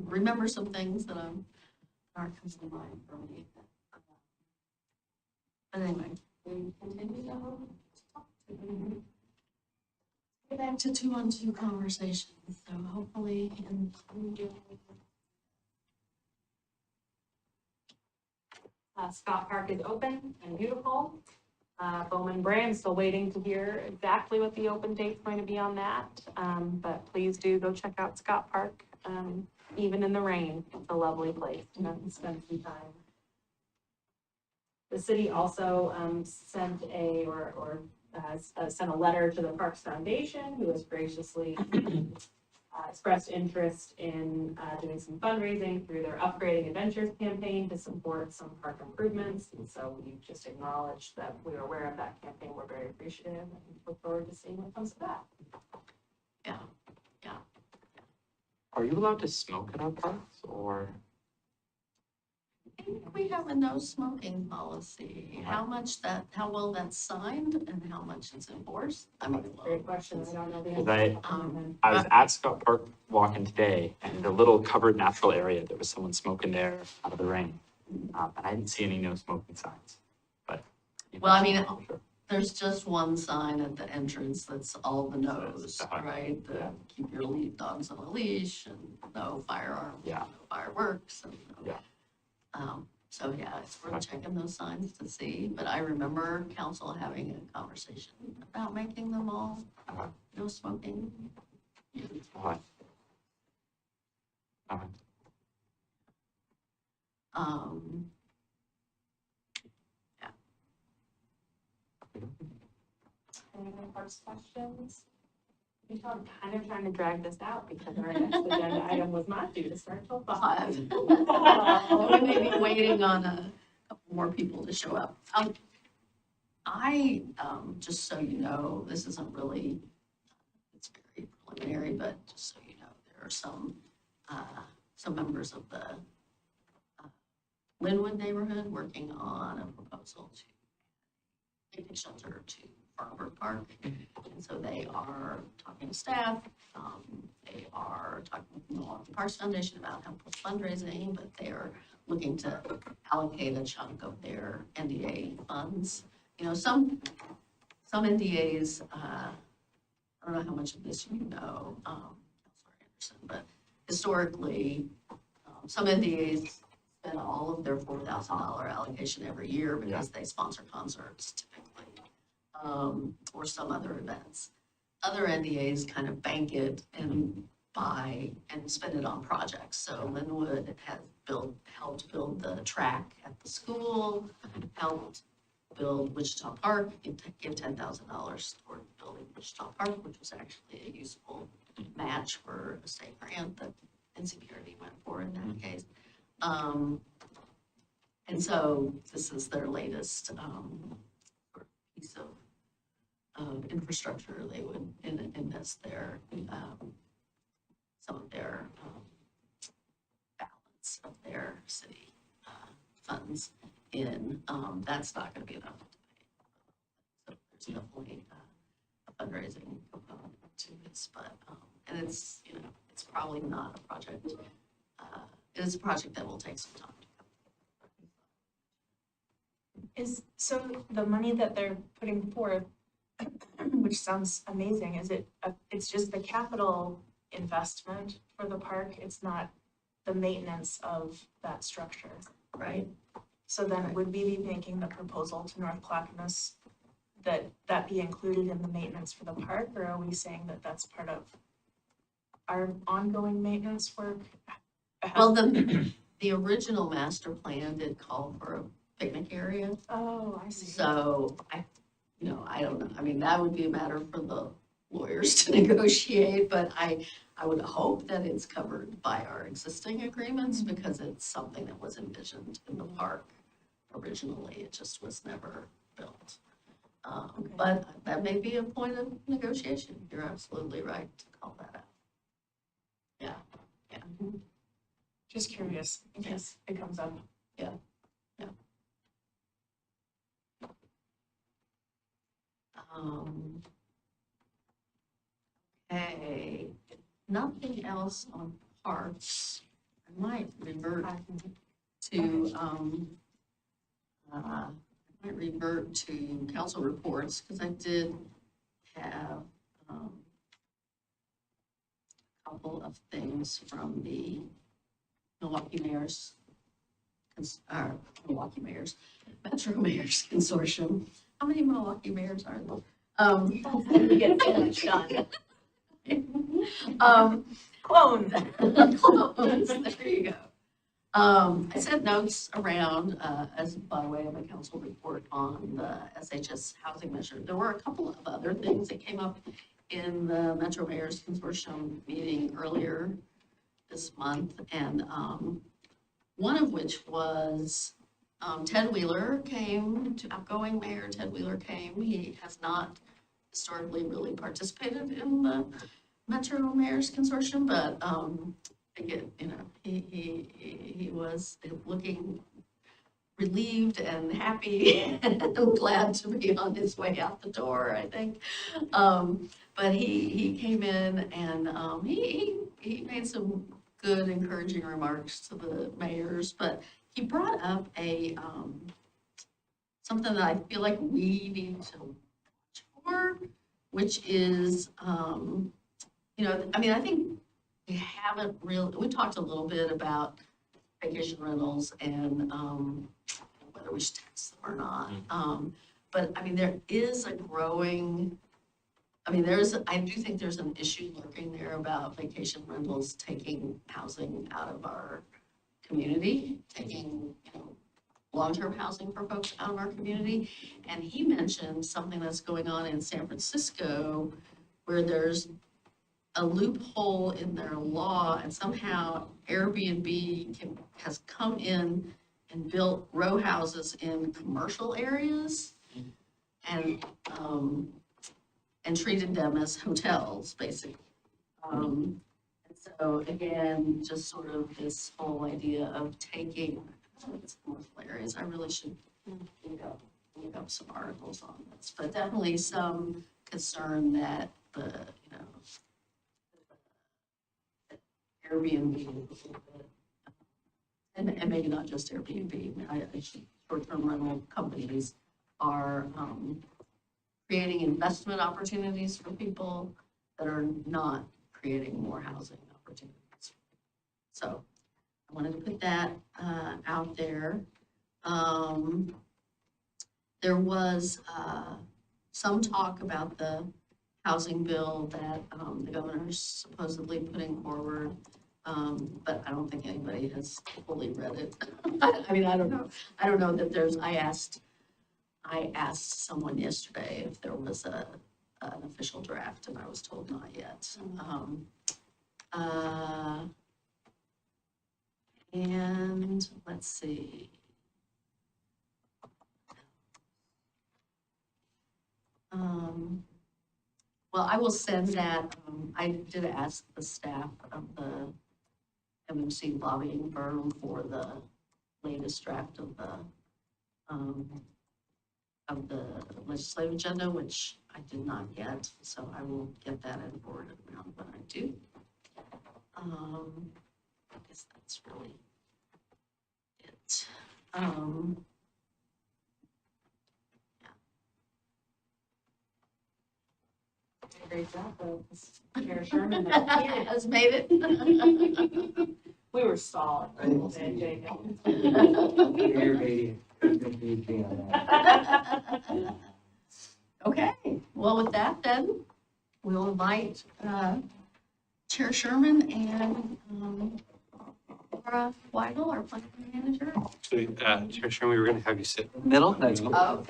remember some things that aren't coming to mind for me. But anyway, we continue to talk to get back to 2-on-2 conversations. So hopefully in Scott Park is open and beautiful. Bowman Brand still waiting to hear exactly what the open date's going to be on that. But please do go check out Scott Park. Even in the rain, it's a lovely place to spend some time. The city also sent sent a letter to the Parks Foundation, who has graciously expressed interest in doing some fundraising through their Upgrading Adventures campaign to support some park improvements. And so we just acknowledged that we are aware of that campaign. We're very appreciative and look forward to seeing what comes of that. Yeah. Are you allowed to smoke at our parks, or? I think we have a no smoking policy. How well that's signed and how much it's enforced? I mean, Great question. I don't know the Because answer. I was at Scott Park walking today, and the little covered natural area, there was someone smoking there out of the rain. And I didn't see any no smoking signs, but. Well, I mean, for sure. there's just one sign at the entrance that's all the no's, Uh-huh. right? The keep your lead dogs on a leash and no firearms, Yeah. no fireworks and. Yeah. So yeah, it's worth checking those signs to see, but I remember council having a conversation about making them all Uh-huh. no smoking. Uh-huh. Uh-huh. Any other parks questions? I'm kind of trying to drag this out because our next agenda item was not due to start till 5. We may be waiting on a couple more people to show up. Just so you know, this isn't really, it's very preliminary, but just so you know, there are some members of the Linwood neighborhood working on a proposal to take a shelter to Farmer Park. And so they are talking to staff, they are talking with the Milwaukie Parks Foundation about how to fundraising, but they are looking to allocate a chunk of their NDA funds. Some NDAs, I don't know how much of this you know, Councilor Anderson, but historically, some NDAs spend all of their $4,000 allocation every year because they sponsor concerts typically, or some other events. Other NDAs kind of bank it and buy and spend it on projects. So Linwood has helped build the track at the school, helped build Wichita Park, give $10,000 toward building Wichita Park, which was actually a useful match for a state grant that NCPRD went for in that case. And so this is their latest piece of infrastructure. They would invest their some of their balance of their city funds in. That's not going to be enough to pay. So there's definitely a fundraising component to this, but and it's it's probably not a project. It is a project that will take some time to come. So the money that they're putting forth, which sounds amazing, it's just the capital investment for the park, it's not the maintenance of that structure, right? So then would we be making the proposal to North Clackamas that be included in the maintenance for the park, or are we saying that that's part of our ongoing maintenance work? Well, the original master plan did call for a picnic area. Oh, I see. So I don't know. I mean, that would be a matter for the lawyers to negotiate, but I would hope that it's covered by our existing agreements because it's something that was envisioned in the park originally. It just was never built. Okay. But that may be a point of negotiation. You're absolutely right to call that out. Yeah. Just curious in case it comes up. Okay, nothing else on parks. I might revert to, council reports, because I did have, a couple of things from the Milwaukie Mayors, Metro Mayors Consortium. How many Milwaukie mayors are there? You get so much done. Clone. Clones, there you go. I sent notes around, as by way of a council report on the SHS housing measure. There were a couple of other things that came up in the Metro Mayors Consortium meeting earlier this month, and one of which was Ted Wheeler outgoing mayor Ted Wheeler came. He has not historically really participated in the Metro Mayors Consortium, but again, he was looking relieved and happy and glad to be on his way out the door, I think. But he came in and he made some good, encouraging remarks to the mayors, but he brought up something that I feel like we need to watch for, which is, I think we talked a little bit about vacation rentals and whether we should tax them or not. But I mean, there is a growing, I do think there's an issue lurking there about vacation rentals taking housing out of our community, taking, long-term housing for folks out of our community. And he mentioned something that's going on in San Francisco where there's a loophole in their law and somehow Airbnb has come in and built row houses in commercial areas and treated them as hotels, basically. And so again, just sort of this whole idea of taking commercial areas. I really should look up some articles on this, but definitely some concern that the Airbnb, and maybe not just Airbnb, short-term rental companies are creating investment opportunities for people that are not creating more housing opportunities. So I wanted to put that out there. There was some talk about the housing bill that the governor's supposedly putting forward, but I don't think anybody has fully read it. I mean, I don't know. I don't know that there's, I asked someone yesterday if there was an official draft, and I was told not yet. And let's see. Well, I will send that, I did ask the staff of the MMC lobbying firm for the latest draft of the legislative agenda, which I did not get, so I will get that and forward it around when I do. I guess that's really it. Great job, folks. Chair Sherman, that's here. Has made it. We were stalling a little bit, Jacob. Here, baby. Okay, well, with that then, we'll invite Chair Sherman and Laura Weigel, our planning manager. Actually, Chair Sherman, we were going to have you sit. Middle? That's cool. Oh.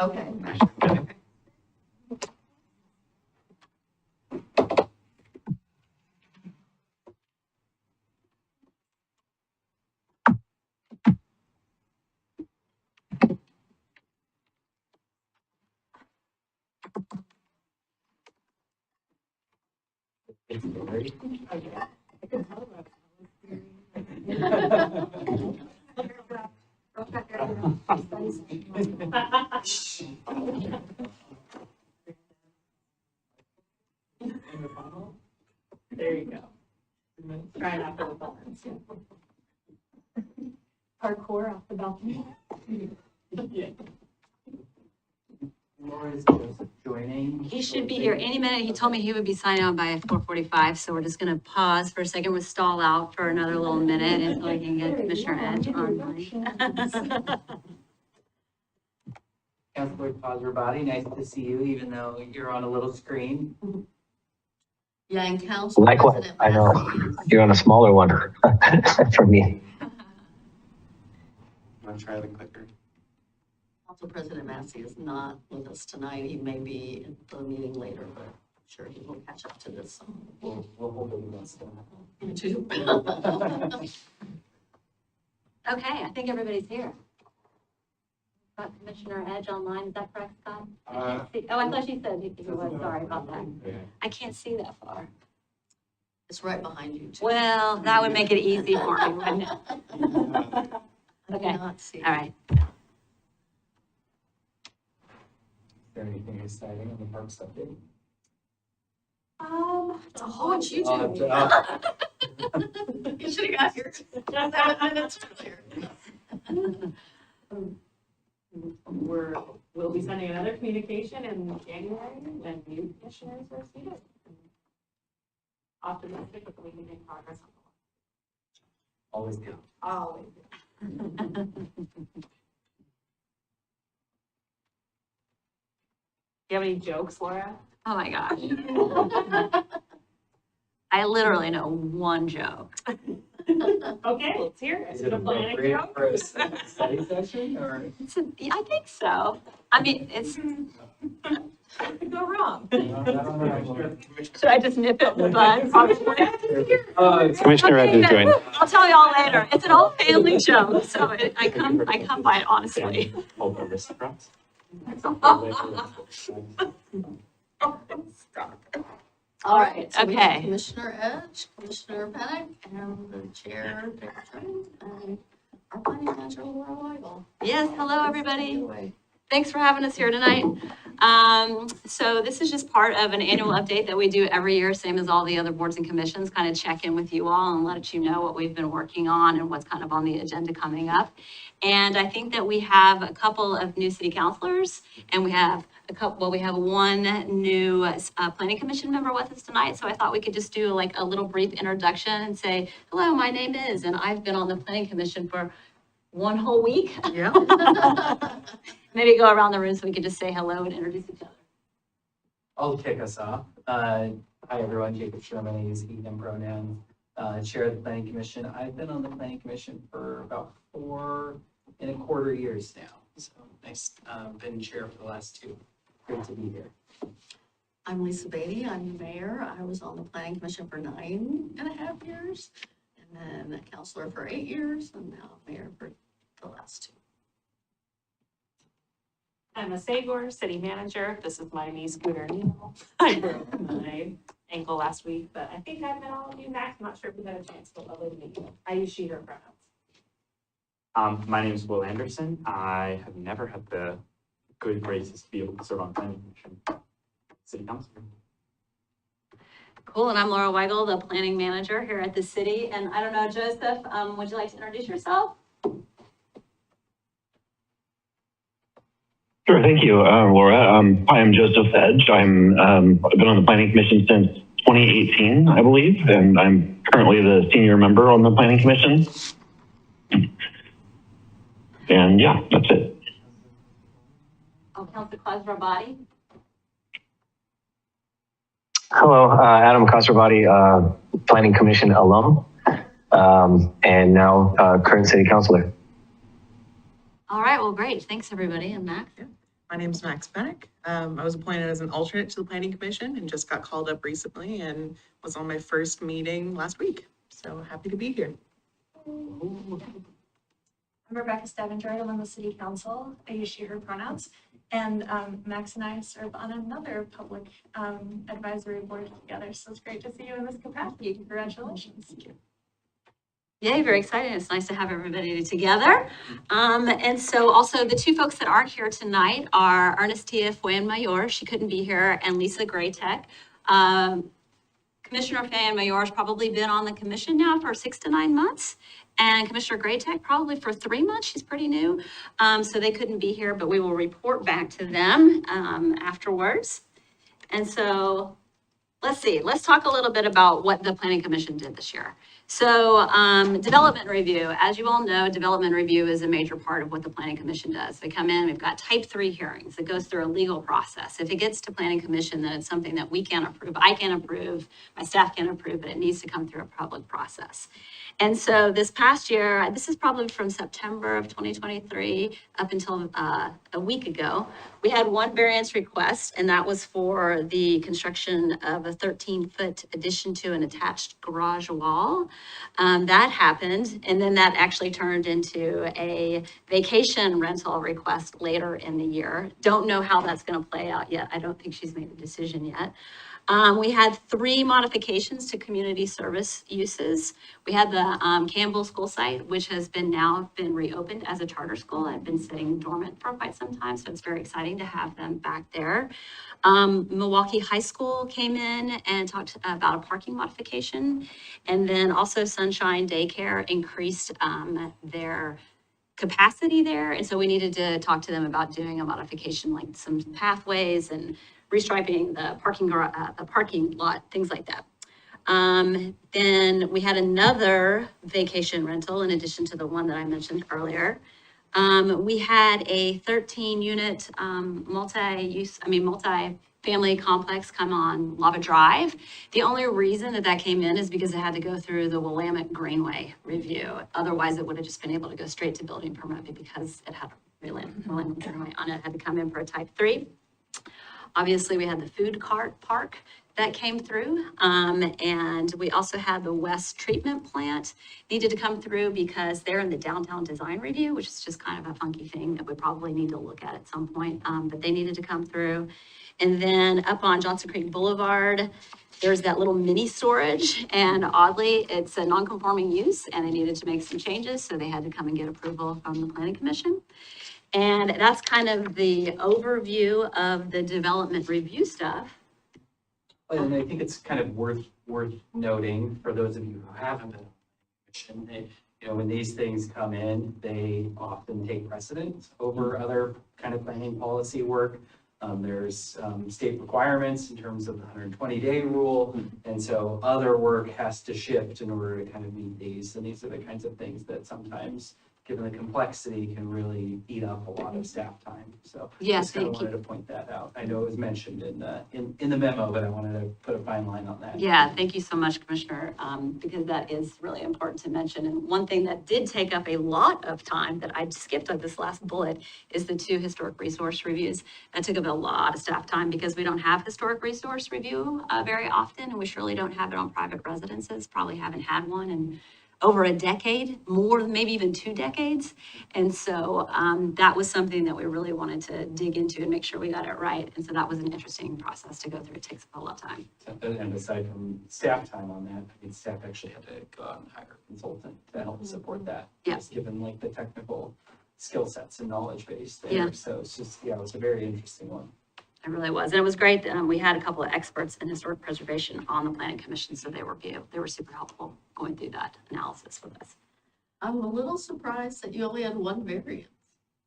Okay. There you go. Try not to the balance. Parkour off the balcony. Yeah. Laura's Joseph joining. He should be here any minute. He told me he would be signing on by 4:45, so we're just gonna pause for a second. We'll stall out for another little minute until I can get Commissioner Edge online. Councilor Pazrabati, nice to see you, even though you're on a little screen. Yeah, and Council Likewise, President I know. Massey. You're on a smaller one for me. Want to try the clicker? Council President Massey is not with us tonight. He may be at the meeting later, but I'm sure he will catch up to this We'll hold it against them. YouTube. Okay, I think everybody's here. Got Commissioner Edge online, is that correct, Scott? I can't see- Oh, I thought she said he was, sorry about that. I can't see that far. It's right behind you, too. Well, that would make it easy for me, wouldn't it? I Okay, cannot see. all right. Is there anything exciting on the parks update? It's a whole YouTube. You should have got here 7 minutes earlier. We'll be sending another communication in January when new commissioners are seated. Optimistic that we can make progress on the Always do. Always. Do you have any jokes, Laura? Oh, my gosh. I literally know one joke. Okay, let's hear it. Is it Planning appropriate joke? for a study session or? I think so. I mean, it's, What could go wrong? should I just nip it in the bud? Commissioner Edge is joining. I'll tell y'all later. It's an old family joke, so I come by it honestly. Hold the aristocrats. All right. So we have Okay. Commissioner Edge, Commissioner Penick, and the chair, Dick Train, and our planning manager, Laura Weigel. Yes, hello, everybody. Take it away. Thanks for having us here tonight. So this is just part of an annual update that we do every year, same as all the other boards and commissions, kind of check in with you all and let you know what we've been working on and what's kind of on the agenda coming up. And I think that we have a couple of new city councilors and we have we have one new planning commission member with us tonight. So I thought we could just do like a little brief introduction and say, hello, my name is, and I've been on the planning commission for one whole week. Yeah. Maybe go around the room so we could just say hello and introduce each other. I'll kick us off. Hi, everyone. Jacob Sherman, I use he, him pronouns. Chair of the Planning Commission. I've been on the Planning Commission for about 4.25 years now. So nice, been chair for the last 2. Great to be here. I'm Lisa Beatty, I'm the mayor. I was on the planning commission for 9.5 years, and then a counselor for 8 years, and now mayor for the last 2. I'm a Sagor, city manager. This is my niece, Scooter Neal. I broke my ankle last week, but I think I've met all of you. Max, I'm not sure if you had a chance, but lovely to meet you. I use she, her pronouns. My name is Will Anderson. I have never had the good graces to be able to serve on planning commission, city council. Cool, and I'm Laura Weigel, the planning manager here at the city. And I don't know, Joseph, would you like to introduce yourself? Sure, thank you, Laura. Hi, I'm Joseph Edge. I've been on the Planning Commission since 2018, I believe, and I'm currently the senior member on the Planning Commission. And yeah, that's it. Oh, Councilor Klasrabadi. Hello, Adam Kasrabadi, Planning Commission alum, and now current city councilor. All right, well, great. Thanks, everybody. And Max? My name's Max Bennick. I was appointed as an alternate to the Planning Commission and just got called up recently and was on my first meeting last week. So happy to be here. I'm Rebecca Stavanger. I'm on the city council. I use she, her pronouns. And Max and I serve on another public advisory board together. So it's great to see you in this capacity. Congratulations. Yay, very exciting. It's nice to have everybody together. And so also the 2 folks that aren't here tonight are Ernestia Fuenmayor. She couldn't be here, and Lisa Graytech. Commissioner Fuenmayor has probably been on the commission now for 6 to 9 months. And Commissioner Graytech probably for 3 months. She's pretty new. So they couldn't be here, but we will report back to them afterwards. And so let's see, let's talk a little bit about what the Planning Commission did this year. So development review, as you all know, development review is a major part of what the Planning Commission does. They come in, we've got type 3 hearings. It goes through a legal process. If it gets to Planning Commission, then it's something that we can't approve, I can't approve, my staff can't approve, but it needs to come through a public process. And so this past year, this is probably from September of 2023 up until a week ago, we had 1 variance request, and that was for the construction of a 13-foot addition to an attached garage wall. That happened, and then that actually turned into a vacation rental request later in the year. Don't know how that's going to play out yet. I don't think she's made a decision yet. We had 3 modifications to community service uses. We had the Campbell School site, which has now been reopened as a charter school. I've been sitting dormant for quite some time, so it's very exciting to have them back there. Milwaukie High School came in and talked about a parking modification. And then also Sunshine Daycare increased their capacity there. And so we needed to talk to them about doing a modification, like some pathways and restriping the parking lot, things like that. Then we had another vacation rental in addition to the one that I mentioned earlier. We had a 13-unit multi-family complex come on Lava Drive. The only reason that came in is because it had to go through the Willamette Greenway review. Otherwise, it would have just been able to go straight to building permit, but because it had a Willamette Greenway on it, it had to come in for a type 3. Obviously, we had the food cart park that came through. And we also had the West Treatment Plant needed to come through because they're in the downtown design review, which is just kind of a funky thing that we probably need to look at some point, but they needed to come through. And then up on Johnson Creek Boulevard, there's that little mini storage, and oddly, it's a non-conforming use, and they needed to make some changes, so they had to come and get approval from the Planning Commission. And that's kind of the overview of the development review stuff. And I think it's kind of worth noting for those of you who haven't been on the commission, when these things come in, they often take precedence over other kind of planning policy work. There's state requirements in terms of the 120-day rule, and so other work has to shift in order to kind of meet these. And these are the kinds of things that sometimes, given the complexity, can really eat up a lot of staff time. So Yes, just kind of thank you. wanted to point that out. I know it was mentioned in the memo, but I wanted to put a fine line on that. Yeah, thank you so much, Commissioner, because that is really important to mention. And one thing that did take up a lot of time that I skipped on this last bullet is the 2 historic resource reviews. That took up a lot of staff time because we don't have historic resource review very often, and we surely don't have it on private residences, probably haven't had one in over a decade, more, maybe even 2 decades. And so that was something that we really wanted to dig into and make sure we got it right. And so that was an interesting process to go through. It takes a lot of time. And aside from staff time on that, I mean, staff actually had to go out and hire a consultant to help support that. Yeah. Just given like the technical skill sets and knowledge base there. Yeah. So it's just, yeah, it was a very interesting one. It really was. And it was great that we had a couple of experts in historic preservation on the planning commission. So they were super helpful going through that analysis with us. I'm a little surprised that you only had 1 variance.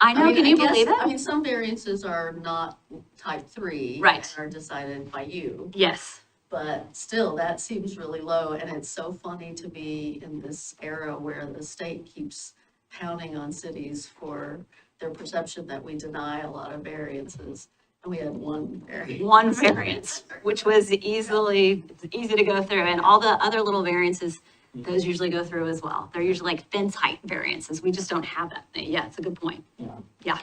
I know, mean, can you guess- believe I it? mean, some variances are not type 3. Right. And are decided by you, Yes. but still, that seems really low. And it's so funny to be in this era where the state keeps pounding on cities for their perception that we deny a lot of variances. And we had 1 variance. 1 variance, which was easy to go through. And all the other little variances, those usually go through as well. They're usually like fence height variances. We just don't have that. Yeah, it's a good point. Yeah.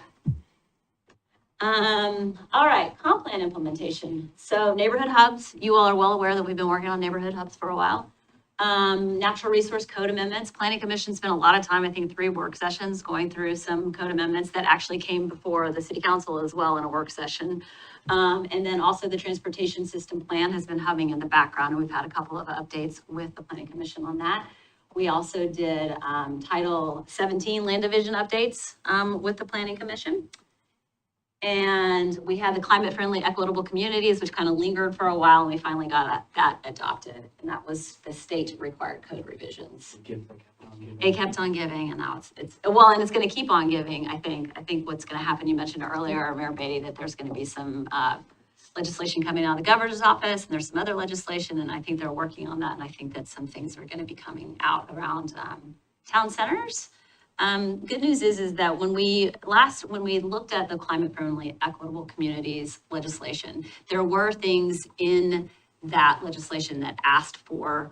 All right, comp plan implementation. So neighborhood hubs, you all are well aware that we've been working on neighborhood hubs for a while. Natural resource code amendments. Planning Commission spent a lot of time, I think 3 work sessions going through some code amendments that actually came before the city council as well in a work session. And then also the transportation system plan has been humming in the background, and we've had a couple of updates with the Planning Commission on that. We also did Title 17 land division updates with the Planning Commission. And we had the climate-friendly equitable communities, which kind of lingered for a while, and we finally got that adopted. And that was the state-required code revisions. It kept on giving, and now it's well, and it's going to keep on giving, I think. I think what's going to happen, you mentioned earlier, Mayor Beatty, that there's going to be some legislation coming out of the governor's office, and there's some other legislation, and I think they're working on that. And I think that some things are going to be coming out around town centers. Good news is that when we looked at the climate friendly equitable communities legislation, there were things in that legislation that asked for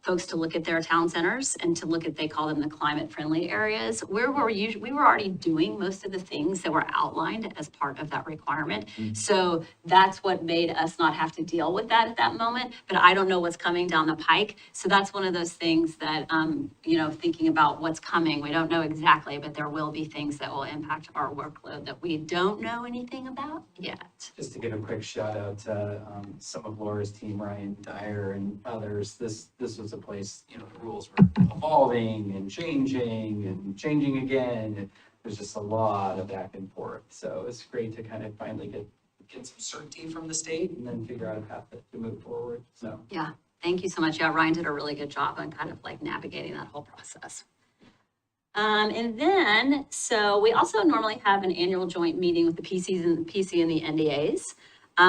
folks to look at their town centers and to look at, they call them the climate friendly areas, where we were already doing most of the things that were outlined as part of that requirement. So that's what made us not have to deal with that at that moment, but I don't know what's coming down the pike. So that's one of those things that, thinking about what's coming, we don't know exactly, but there will be things that will impact our workload that we don't know anything about yet. Just to give a quick shout out to some of Laura's team, Ryan Dyer and others, this was a place, the rules were evolving and changing again. And there's just a lot of back and forth. So it's great to kind of finally get some certainty from the state and then figure out a path to move forward. So Yeah, thank you so much. Yeah, Ryan did a really good job on kind of like navigating that whole process. And then, so we also normally have an annual joint meeting with the PC and the NDAs.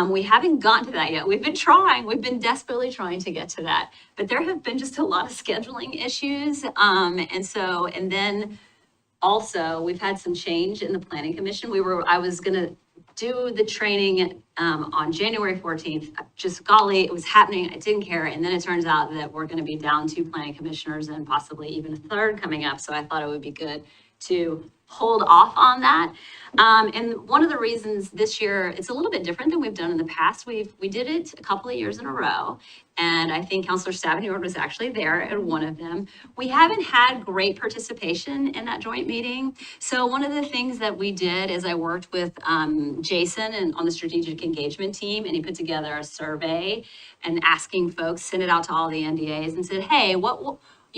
We haven't gotten to that yet. We've been desperately trying to get to that, but there have been just a lot of scheduling issues. And then also we've had some change in the Planning Commission. I was gonna do the training on January 14th. Just golly, it was happening. I didn't care. And then it turns out that we're gonna be down 2 planning commissioners and possibly even a 3rd coming up. So I thought it would be good to hold off on that. And one of the reasons this year, it's a little bit different than we've done in the past. We did it a couple of years in a row. And I think Councilor Savinord was actually there at one of them. We haven't had great participation in that joint meeting. So one of the things that we did is I worked with Jason and on the strategic engagement team, and he put together a survey and asking folks, sent it out to all the NDAs and said, hey,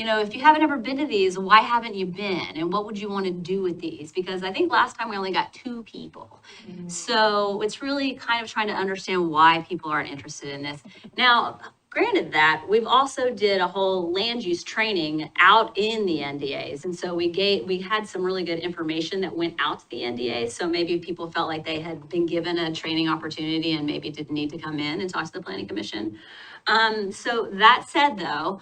if you haven't ever been to these, why haven't you been? And what would you want to do with these? Because I think last time we only got 2 people. So it's really kind of trying to understand why people aren't interested in this. Now, Granted that, we've also did a whole land use training out in the NDAs. And so we had some really good information that went out to the NDAs. So maybe people felt like they had been given a training opportunity and maybe didn't need to come in and talk to the planning commission. So that said though,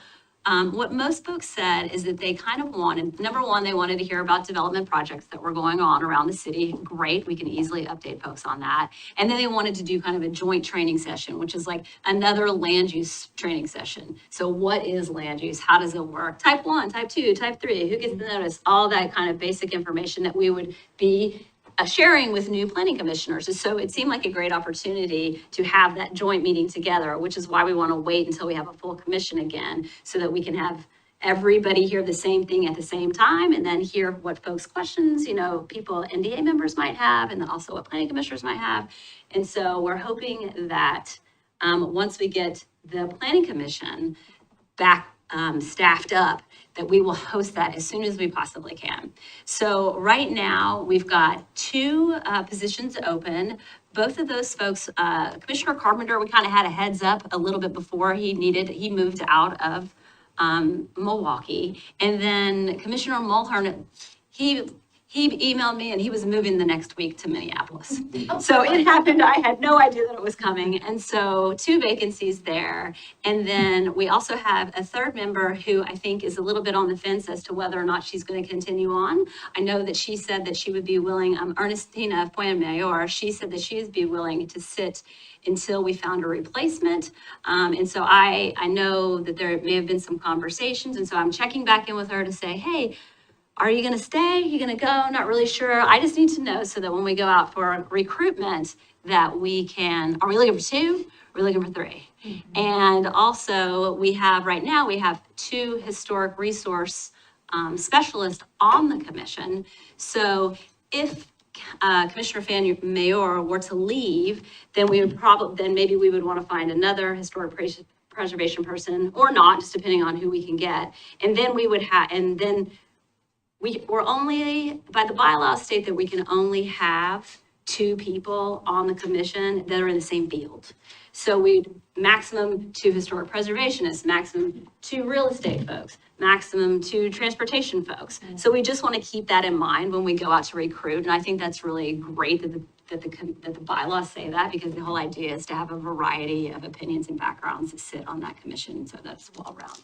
what most folks said is that they kind of wanted, number one, they wanted to hear about development projects that were going on around the city. Great, we can easily update folks on that. And then they wanted to do kind of a joint training session, which is like another land use training session. So what is land use? How does it work? Type 1, type 2, type 3, who gets the notice? All that kind of basic information that we would be sharing with new planning commissioners. So it seemed like a great opportunity to have that joint meeting together, which is why we want to wait until we have a full commission again, so that we can have everybody hear the same thing at the same time, and then hear what folks' questions, people, NDA members might have, and then also what planning commissioners might have. And so we're hoping that once we get the planning commission back staffed up, that we will host that as soon as we possibly can. So right now, we've got 2 positions open. Both of those folks, Commissioner Carpenter, we kind of had a heads up a little bit before he moved out of Milwaukie. And then Commissioner Mulhern, he emailed me and he was moving the next week to Minneapolis. So it happened, I had no idea that it was coming. And so 2 vacancies there. And then we also have a 3rd member who I think is a little bit on the fence as to whether or not she's going to continue on. I know that she said that she would be willing, Ernestina Puente-Mayor, she said that she would be willing to sit until we found a replacement. And so I know that there may have been some conversations. And so I'm checking back in with her to say, hey, are you going to stay? Are you going to go? Not really sure. I just need to know so that when we go out for recruitment that we can, are we looking for 2? Are we looking for 3? Mm-hmm. And also we have 2 historic resource specialists on the commission. So if Commissioner Fan Mayor were to leave, then maybe we would want to find another historic preservation person or not, just depending on who we can get. And then we're only, by the bylaws state that we can only have 2 people on the commission that are in the same field. So maximum 2 historic preservationists, maximum 2 real estate folks, maximum 2 transportation folks. So we just want to keep that in mind when we go out to recruit. And I think that's really great that the bylaws say that, because the whole idea is to have a variety of opinions and backgrounds that sit on that commission, so that's well-rounded.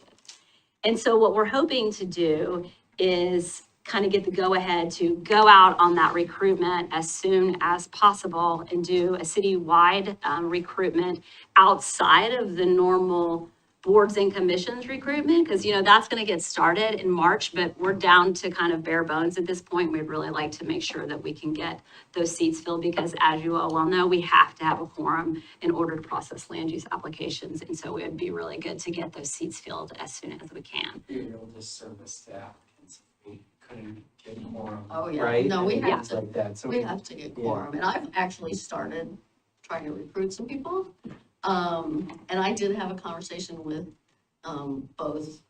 And so what we're hoping to do is kind of get the go-ahead to go out on that recruitment as soon as possible and do a citywide recruitment outside of the normal boards and commissions recruitment, because that's going to get started in March, but we're down to kind of bare bones at this point. We'd really like to make sure that we can get those seats filled, because as you all well know, we have to have a quorum in order to process land use applications. And so it would be really good to get those seats filled as soon as we can. You're able to service the applicants if we couldn't get more, Oh, yeah. right? No, we And have things to. like that. So We have to get quorum, and I've actually started trying to recruit some people. And I did have a conversation with, both,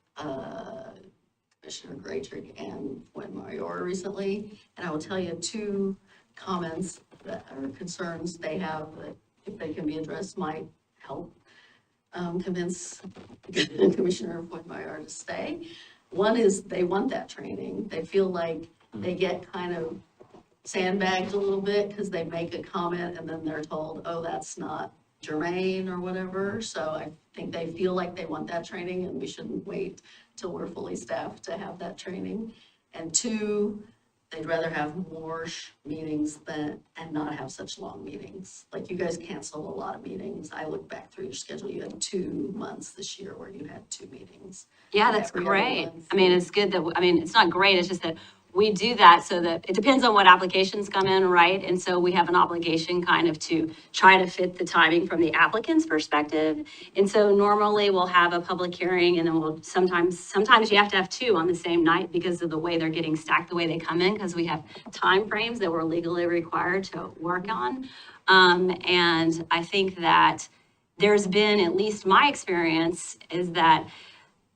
Commissioner Graytrick and Puente-Mayor recently. And I will tell you 2 comments that are concerns they have that, if they can be addressed, might help, convince Commissioner Puente-Mayor to stay. One is they want that training. They feel like they get kind of sandbagged a little bit because they make a comment and then they're told, oh, that's not germane or whatever. So I think they feel like they want that training, and we shouldn't wait till we're fully staffed to have that training. And 2, they'd rather have more meetings and not have such long meetings. Like, you guys cancel a lot of meetings. I look back through your schedule, you had 2 months this year where you had 2 meetings. Yeah, that's Every other great. month. I mean, it's good that, it's not great, it's just that we do that so that it depends on what applications come in, right? And so we have an obligation kind of to try to fit the timing from the applicant's perspective. And so normally we'll have a public hearing, and then we'll sometimes you have to have 2 on the same night because of the way they're getting stacked, the way they come in, because we have timeframes that we're legally required to work on. And I think that there's been, at least my experience, is that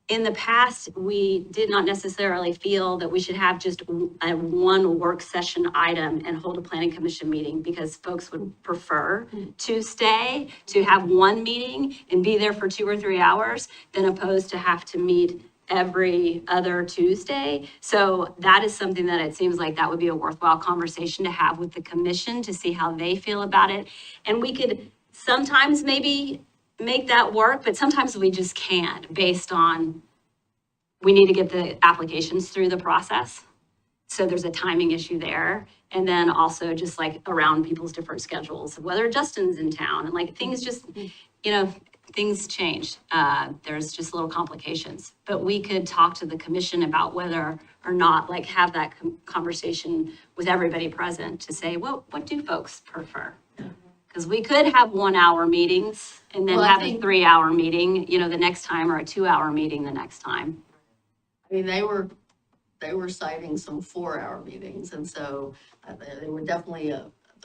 in the past, we did not necessarily feel that we should have just one work session item and hold a planning commission meeting because folks would prefer to stay, to have one meeting and be there for 2 or 3 hours than opposed to have to meet every other Tuesday. So that is something that it seems like that would be a worthwhile conversation to have with the commission to see how they feel about it. And we could sometimes maybe make that work, but sometimes we just can't based on, we need to get the applications through the process. So there's a timing issue there. And then also just like around people's different schedules, whether Justin's in town and like things just, you know, things change. There's just little complications, but we could talk to the commission about whether or not like have that conversation with everybody present to say, well, what do folks prefer? Because we could have 1 hour meetings and then Well, I have a think- 3 hour meeting, you know, the next time, or a 2 hour meeting the next time. I mean, they were citing some 4 hour meetings, and so they were definitely,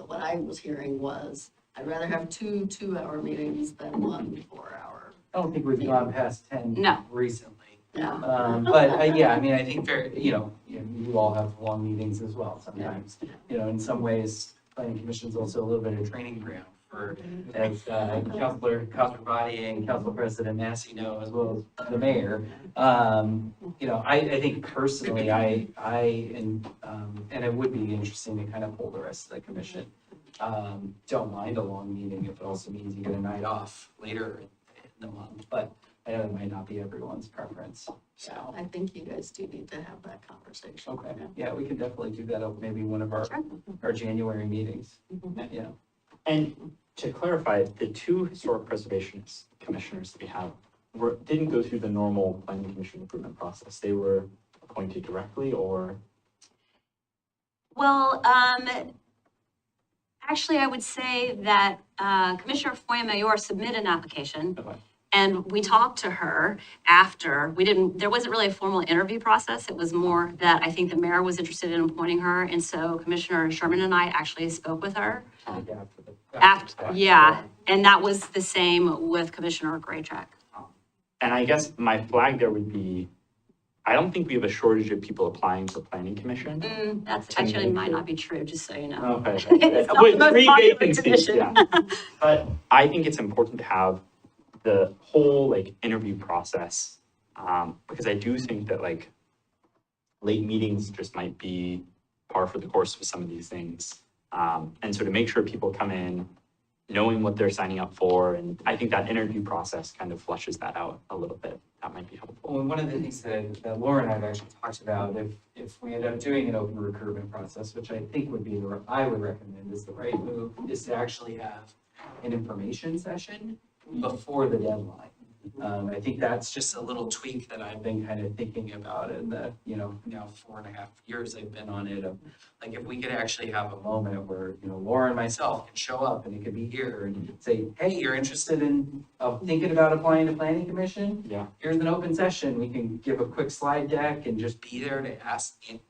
what I was hearing was, I'd rather have 2 2-hour meetings than 1 4-hour. I don't think we've gone past 10 No. recently. No. But yeah, I mean, I think you all have long meetings as well sometimes. You know, in some ways, planning commission is also a little bit of training ground for, as Councilor Kasrabati and Council President Massey know, as well as the mayor. You know, I think personally, and it would be interesting to kind of pull the rest of the commission. Don't mind a long meeting if it also means you get a night off later in the month, but I know it might not be everyone's preference, so. I think you guys do need to have that conversation. Okay, yeah, we can definitely do that at maybe one of our January meetings, yeah. And to clarify, the 2 historic preservation commissioners that we have didn't go through the normal planning commission recruitment process. They were appointed directly, or? Well, actually, I would say that Commissioner Foy-Mayor submitted an application. Okay. And we talked to her after. There wasn't really a formal interview process. It was more that I think the mayor was interested in appointing her. And so Commissioner Sherman and I actually spoke with her. Yeah, and that was the same with Commissioner Graytrack. And I guess my flag there would be, I don't think we have a shortage of people applying for planning commission. That's To actually me. might not be true, just so you know. Okay. It's not the With most 3 popular vacancies, position. yeah. But I think it's important to have the whole like interview process, because I do think that like late meetings just might be par for the course with some of these things. And so to make sure people come in knowing what they're signing up for, and I think that interview process kind of flushes that out a little bit. That might be helpful. Well, one of the things that Laura and I have actually talked about, if we end up doing an open recruitment process, which I think would be, I would recommend is the right move, is to actually have an information session before the deadline. I think that's just a little tweak that I've been kind of thinking about in the, now 4.5 years I've been on it. Like if we could actually have a moment where, Laura and myself can show up and it could be here and say, hey, you're interested in thinking about applying to planning commission? Yeah. Here's an open session. We can give a quick slide deck and just be there to ask and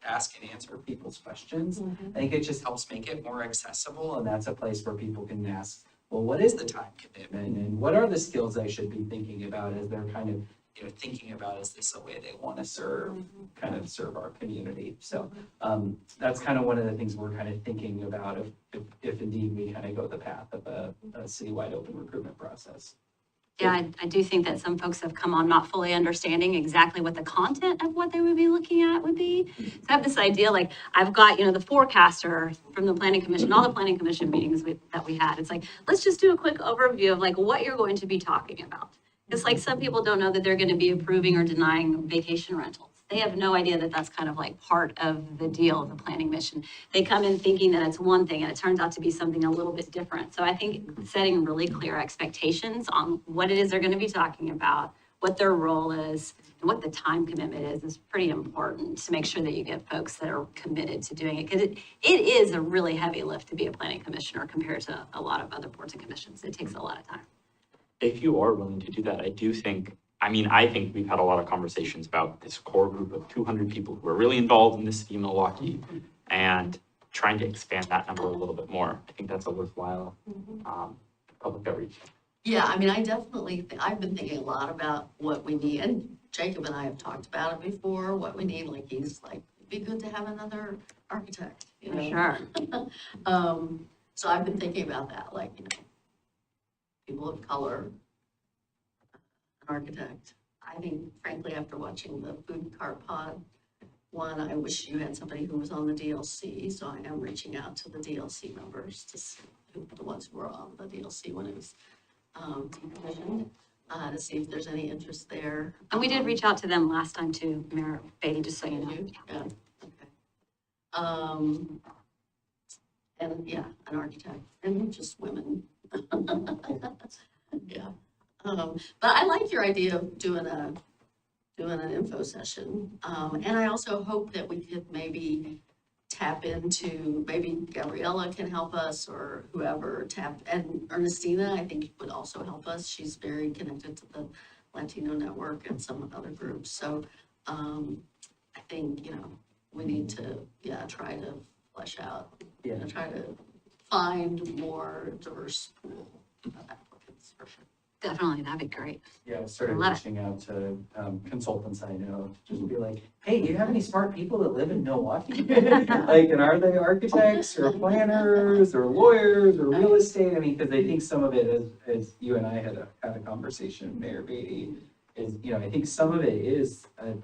answer people's questions. I think it just helps make it more accessible, and that's a place where people can ask, well, what is the time commitment and what are the skills I should be thinking about as they're kind of, thinking about, is this a way they want to serve our community? So that's kind of one of the things we're kind of thinking about if indeed we kind of go the path of a citywide open recruitment process. Yeah, I do think that some folks have come on not fully understanding exactly what the content of what they would be looking at would be. So I have this idea, like, I've got, the forecaster from the planning commission, all the planning commission meetings that we had. It's like, let's just do a quick overview of like what you're going to be talking about. It's like some people don't know that they're going to be approving or denying vacation rentals. They have no idea that that's kind of like part of the deal of the planning mission. They come in thinking that it's one thing and it turns out to be something a little bit different. So I think setting really clear expectations on what it is they're going to be talking about, what their role is, and what the time commitment is pretty important to make sure that you get folks that are committed to doing it. Because it is a really heavy lift to be a planning commissioner compared to a lot of other boards and commissions. It takes a lot of time. If you are willing to do that, I think we've had a lot of conversations about this core group of 200 people who are really involved in the city of Milwaukee and trying to expand that number a little bit more. I think that's a worthwhile public outreach. Yeah, I mean, I definitely, I've been thinking a lot about what we need, and Jacob and I have talked about it before, what we need, like, he's like, it'd be good to have another architect, you know? Sure. So I've been thinking about that, like, you know, people of color, an architect. I think frankly, after watching the food cart pod one, I wish you had somebody who was on the DLC, so I am reaching out to the DLC members to see, the ones who were on the DLC when it was decommissioned, to see if there's any interest there. And we did reach out to them last time too, Mayor Beatty, just so you know. Yeah, okay. And yeah, an architect, and just women. Yeah. But I like your idea of doing an info session. And I also hope that we could maybe tap into, maybe Gabriella can help us or whoever and Ernestina, I think would also help us. She's very connected to the Latino network and some other groups. So, I think, you know, we need to, try to flesh out, try to find more diverse pool of applicants for sure. Definitely, that'd be great. Yeah, I started Love it. reaching out to consultants I know, just be like, hey, do you have any smart people that live in Milwaukee? Like, and are they architects or planners or lawyers or real estate? I mean, because I think some of it, as you and I had a conversation, Mayor Beatty, is, you know, I think some of it is a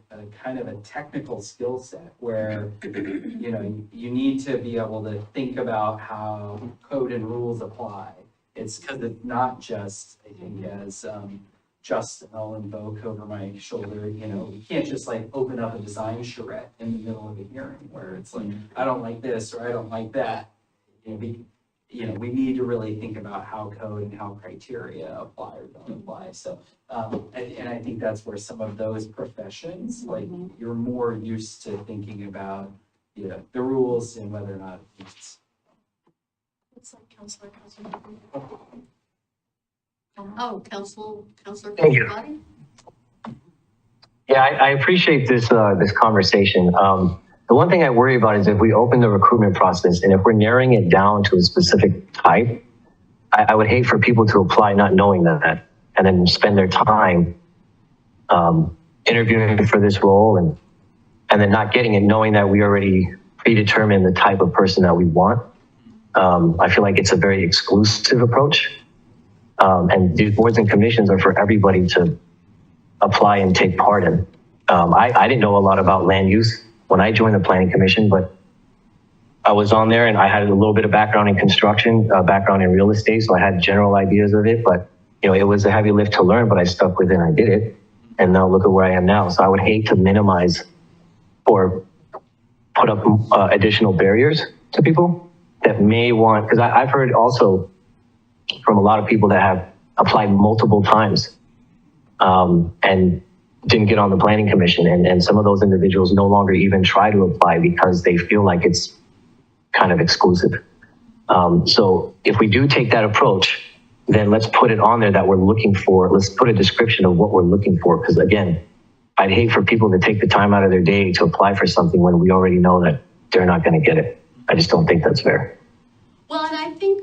kind of a technical skill set where, you know, you need to be able to think about how code and rules apply. It's because it's not just, I think, as just an all invoke over my shoulder, you know, you can't just like open up a design charrette in the middle of a hearing where it's like, I don't like this or I don't like that. You know, we need to really think about how code and how criteria apply or don't apply. So, and I think that's where some of those professions, like you're more used to thinking about, you know, the rules and whether or not it's. It's like Counselor. Counselor Thank you. Body? Yeah, I appreciate this conversation. The one thing I worry about is if we open the recruitment process and if we're narrowing it down to a specific type, I would hate for people to apply not knowing that and then spend their time interviewing for this role and then not getting it, knowing that we already predetermined the type of person that we want. I feel like it's a very exclusive approach. And these boards and commissions are for everybody to apply and take part in. I didn't know a lot about land use when I joined the planning commission, but I was on there and I had a little bit of background in construction, background in real estate. So I had general ideas of it, but you know, it was a heavy lift to learn, but I stuck with it and I did it. And now look at where I am now. So I would hate to minimize or put up additional barriers to people that may want, because I've heard also from a lot of people that have applied multiple times and didn't get on the planning commission. And some of those individuals no longer even try to apply because they feel like it's kind of exclusive. So if we do take that approach, then let's put it on there that we're looking for. Let's put a description of what we're looking for. Because again, I'd hate for people to take the time out of their day to apply for something when we already know that they're not going to get it. I just don't think that's fair. Well, and I think,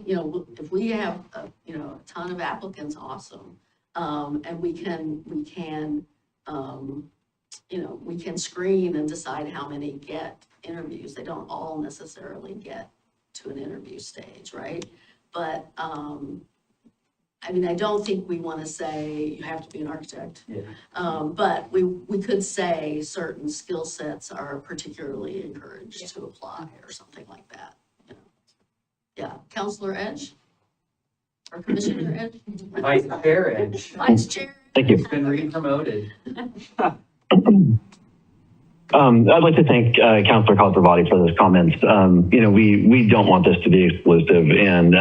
you know, if we have, you know, a ton of applicants, awesome. And we can, you know, we can screen and decide how many get interviews. They don't all necessarily get to an interview stage, right? But, I mean, I don't think we want to say you have to be an architect. Yeah. But we could say certain skill sets are particularly encouraged to apply or something like that. You know? Yeah, Counselor Edge? Or Commissioner Edge? Vice Chair Edge. Vice Chair? Thank you. It's been re-promoted. I'd like to thank Councilor Calderbody for those comments. You know, we don't want this to be exclusive, and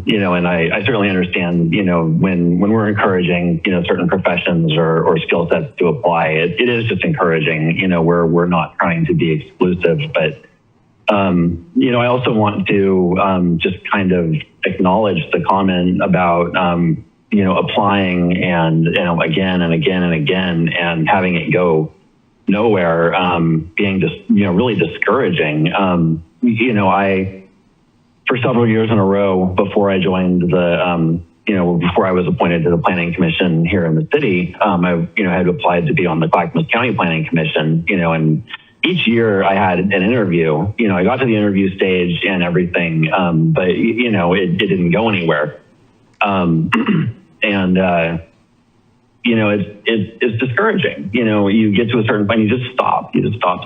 you know, and I certainly understand. You know, when we're encouraging, you know, certain professions or skill sets to apply, it is just encouraging. You know, we're not trying to be exclusive, but you know, I also want to just kind of acknowledge the comment about you know, applying and you know, again and again and again, and having it go nowhere, being just, you know, really discouraging. You know, for several years in a row before I joined the before I was appointed to the Planning Commission here in the city, I, had applied to be on the Clackamas County Planning Commission, and each year I had an interview, I got to the interview stage and everything, but, it didn't go anywhere. It's discouraging. You get to a certain point, you just stop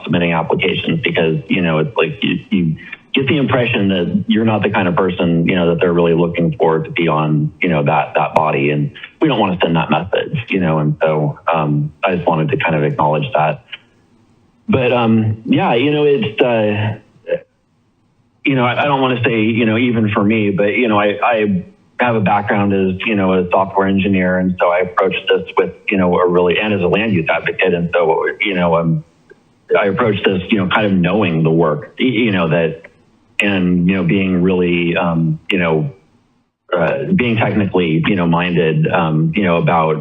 submitting applications because, it's like you get the impression that you're not the kind of person, that they're really looking for to be on, that body. And we don't want to send that message, and so I just wanted to kind of acknowledge that. But it's, I don't want to say, even for me, but, I have a background as, a software engineer. And so I approached this with, and as a land use advocate. And so, I approached this, kind of knowing the work, that, and, being really, being technically, minded, about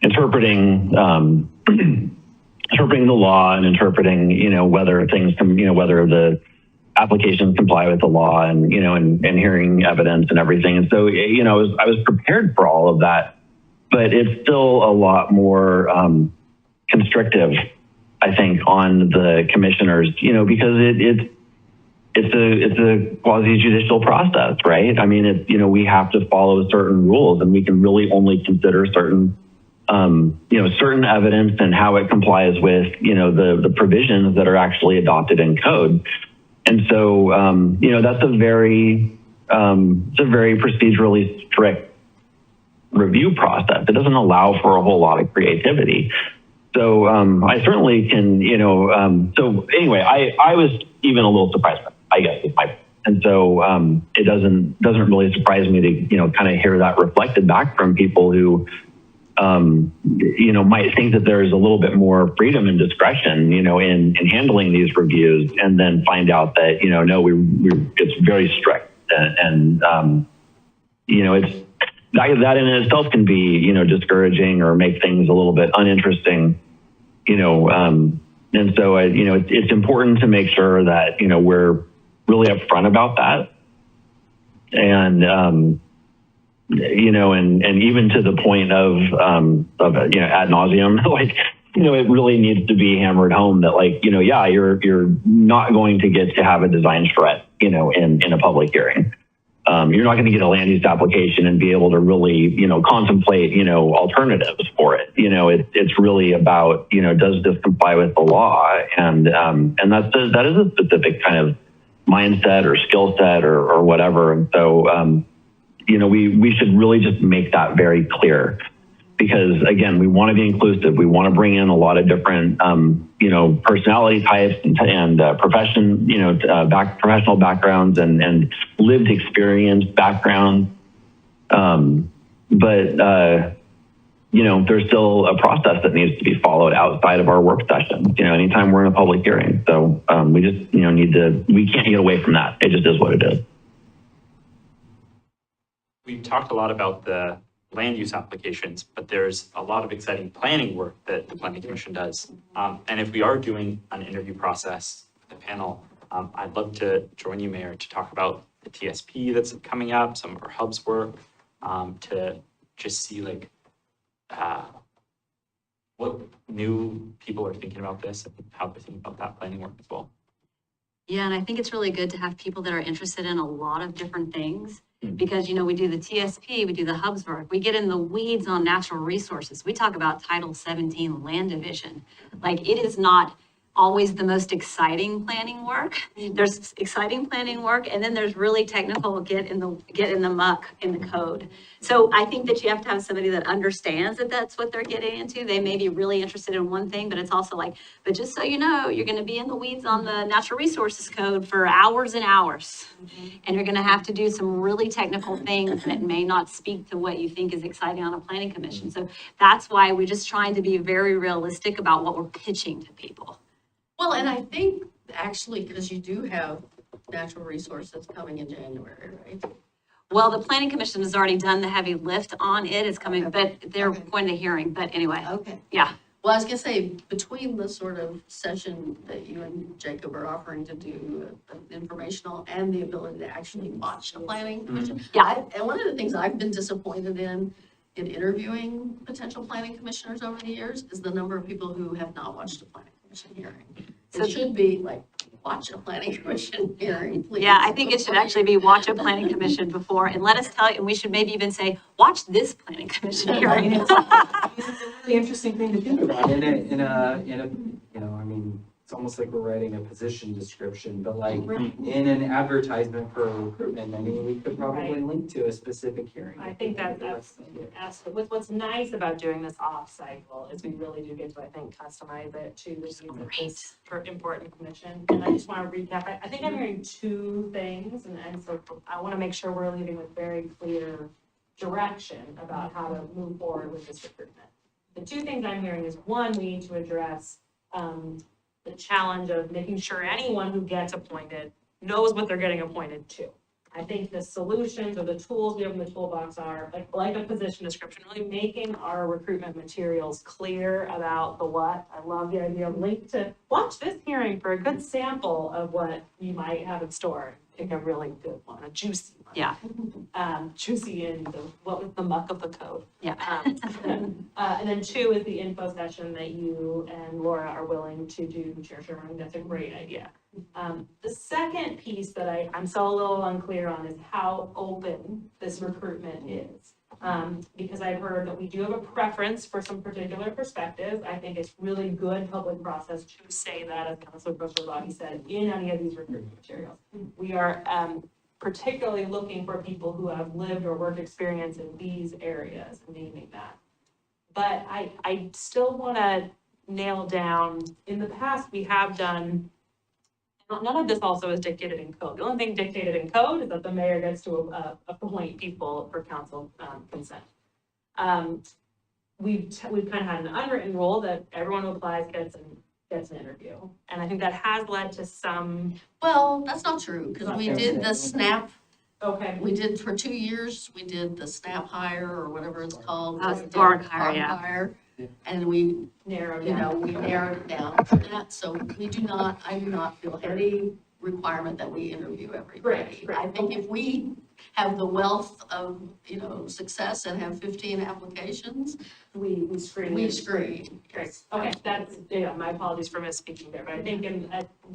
interpreting, interpreting the law and interpreting, whether things can, whether the applications comply with the law and, and hearing evidence and everything. And so, I was prepared for all of that, but it's still a lot more constrictive, I think, on the commissioners, because it's a quasi-judicial process, right? I mean, we have to follow certain rules and we can really only consider certain certain evidence and how it complies with, the provisions that are actually adopted in code. And so, that's a very procedurally strict review process. It doesn't allow for a whole lot of creativity. So I certainly can, so anyway, I was even a little surprised, I guess, with my, and so it doesn't really surprise me to, kind of hear that reflected back from people who, might think that there's a little bit more freedom and discretion, in handling these reviews, and then find out that, no, it's very strict, and it's that in itself can be, discouraging or make things a little bit uninteresting, and so it's important to make sure that we're really upfront about that, and and even to the point of ad nauseum, like, it really needs to be hammered home that, like, yeah, you're not going to get to have a design threat, in a public hearing. You're not going to get a land use application and be able to really, contemplate, alternatives for it. It's really about, does this comply with the law? And that is a specific kind of mindset or skill set or whatever. And so, we should really just make that very clear, because again, we want to be inclusive. We want to bring in a lot of different, personality types and profession, professional backgrounds and lived experience backgrounds. But there's still a process that needs to be followed outside of our work sessions, anytime we're in a public hearing. So we just, we can't get away from that. It just is what it is. We talked a lot about the land use applications, but there's a lot of exciting planning work that the Planning Commission does. And if we are doing an interview process with the panel, I'd love to join you, Mayor, to talk about the TSP that's coming up, some of our hubs work, to just see like what new people are thinking about this and how they're thinking about that planning work as well. Yeah, and I think it's really good to have people that are interested in a lot of different things, because, we do the TSP, we do the hubs work, we get in the weeds on natural resources. We talk about Title 17 land division. Like, it is not always the most exciting planning work. There's exciting planning work, and then there's really technical get in the muck in the code. So I think that you have to have somebody that understands that that's what they're getting into. They may be really interested in one thing, but it's also like, but just so you know, you're going to be in the weeds on the natural resources code for hours and hours. And you're going to have to do some really technical things that may not speak to what you think is exciting on a planning commission. So that's why we're just trying to be very realistic about what we're pitching to people. Well, and I think actually, because you do have natural resources coming in January, right? Well, the planning commission has already done the heavy lift on it. It's coming, but they're going to hearing. But anyway, Okay. yeah. Well, I was gonna say, between the sort of session that you and Jacob are offering to do, informational, and the ability to actually watch the planning commission. Yeah. And one of the things I've been disappointed in interviewing potential planning commissioners over the years, is the number of people who have not watched a planning commission hearing. It should be like, watch a planning commission hearing, please. Yeah, I think it should actually be watch a planning commission before, and let us tell you, and we should maybe even say, watch this planning commission hearing. It's a really interesting thing to think about in a, you know, I mean, it's almost like we're writing a position description, but like in an advertisement for recruitment, I mean, we could probably link to a specific hearing. I think that's absolutely, what's nice about doing this off cycle is we really do get to, I think, customize it to the needs of this important commission. And I just want to recap, I think I'm hearing two things, and so I want to make sure we're leaving with very clear direction about how to move forward with this recruitment. The two things I'm hearing is, one, we need to address, the challenge of making sure anyone who gets appointed knows what they're getting appointed to. I think the solutions or the tools we have in the toolbox are like a position description, really making our recruitment materials clear about the what. I love the idea of link to watch this hearing for a good sample of what you might have in store. Pick a really good one, a juicy one. Yeah. Juicy in what was the muck of the code. Yeah. And then two is the info session that you and Laura are willing to do, Chair Sherman. That's a great idea. The second piece that I'm still a little unclear on is how open this recruitment is. Because I've heard that we do have a preference for some particular perspectives. I think it's really good public process to say that, as Councilor Grossman said, in any of these recruitment materials. We are particularly looking for people who have lived or worked experience in these areas, naming that. But I still want to nail down, in the past, we have done, none of this also is dictated in code. The only thing dictated in code is that the mayor gets to appoint people for council consent. We've kind of had an unwritten rule that everyone who applies gets an interview. And I think that has led to some. Well, that's not true, because we did the SNAP, Okay. we did for 2 years, we did the SNAP hire or whatever it's called. Guard hire, yeah. Hire, and we, Narrowed you down. know, we narrowed it down to that, so I do not feel any requirement that we interview everybody. Great. I think if we have the wealth of, you know, success and have 15 applications, We screen. we screen. Great. Okay, that's, yeah, my apologies for misspeaking there, but I think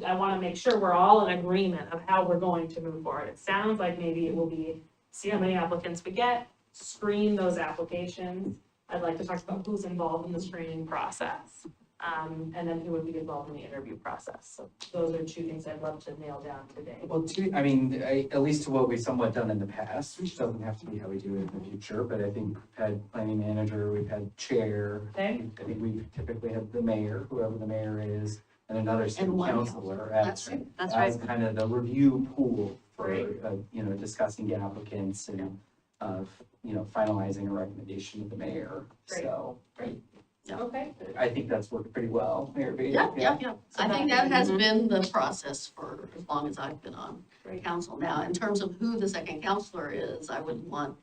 I want to make sure we're all in agreement of how we're going to move forward. It sounds like maybe it will be, see how many applicants we get, screen those applications. I'd like to talk about who's involved in the screening process, and then who would be involved in the interview process. So those are two things I'd love to nail down today. Well, I mean, at least to what we've somewhat done in the past, which doesn't have to be how we do it in the future, but I think we've had planning manager, we've had chair. Okay. I think we've typically had the mayor, whoever the mayor is, and another city And one councilor That's as, right. That's as kind of the review pool for, Great. you know, discussing applicants and, you know, finalizing a recommendation of the mayor. Great. So Okay. I think that's worked pretty well, Mayor Bailey. Yeah. So I think that- that has been the process for as long as I've been on Great. council. Now, in terms of who the second counselor is, I would want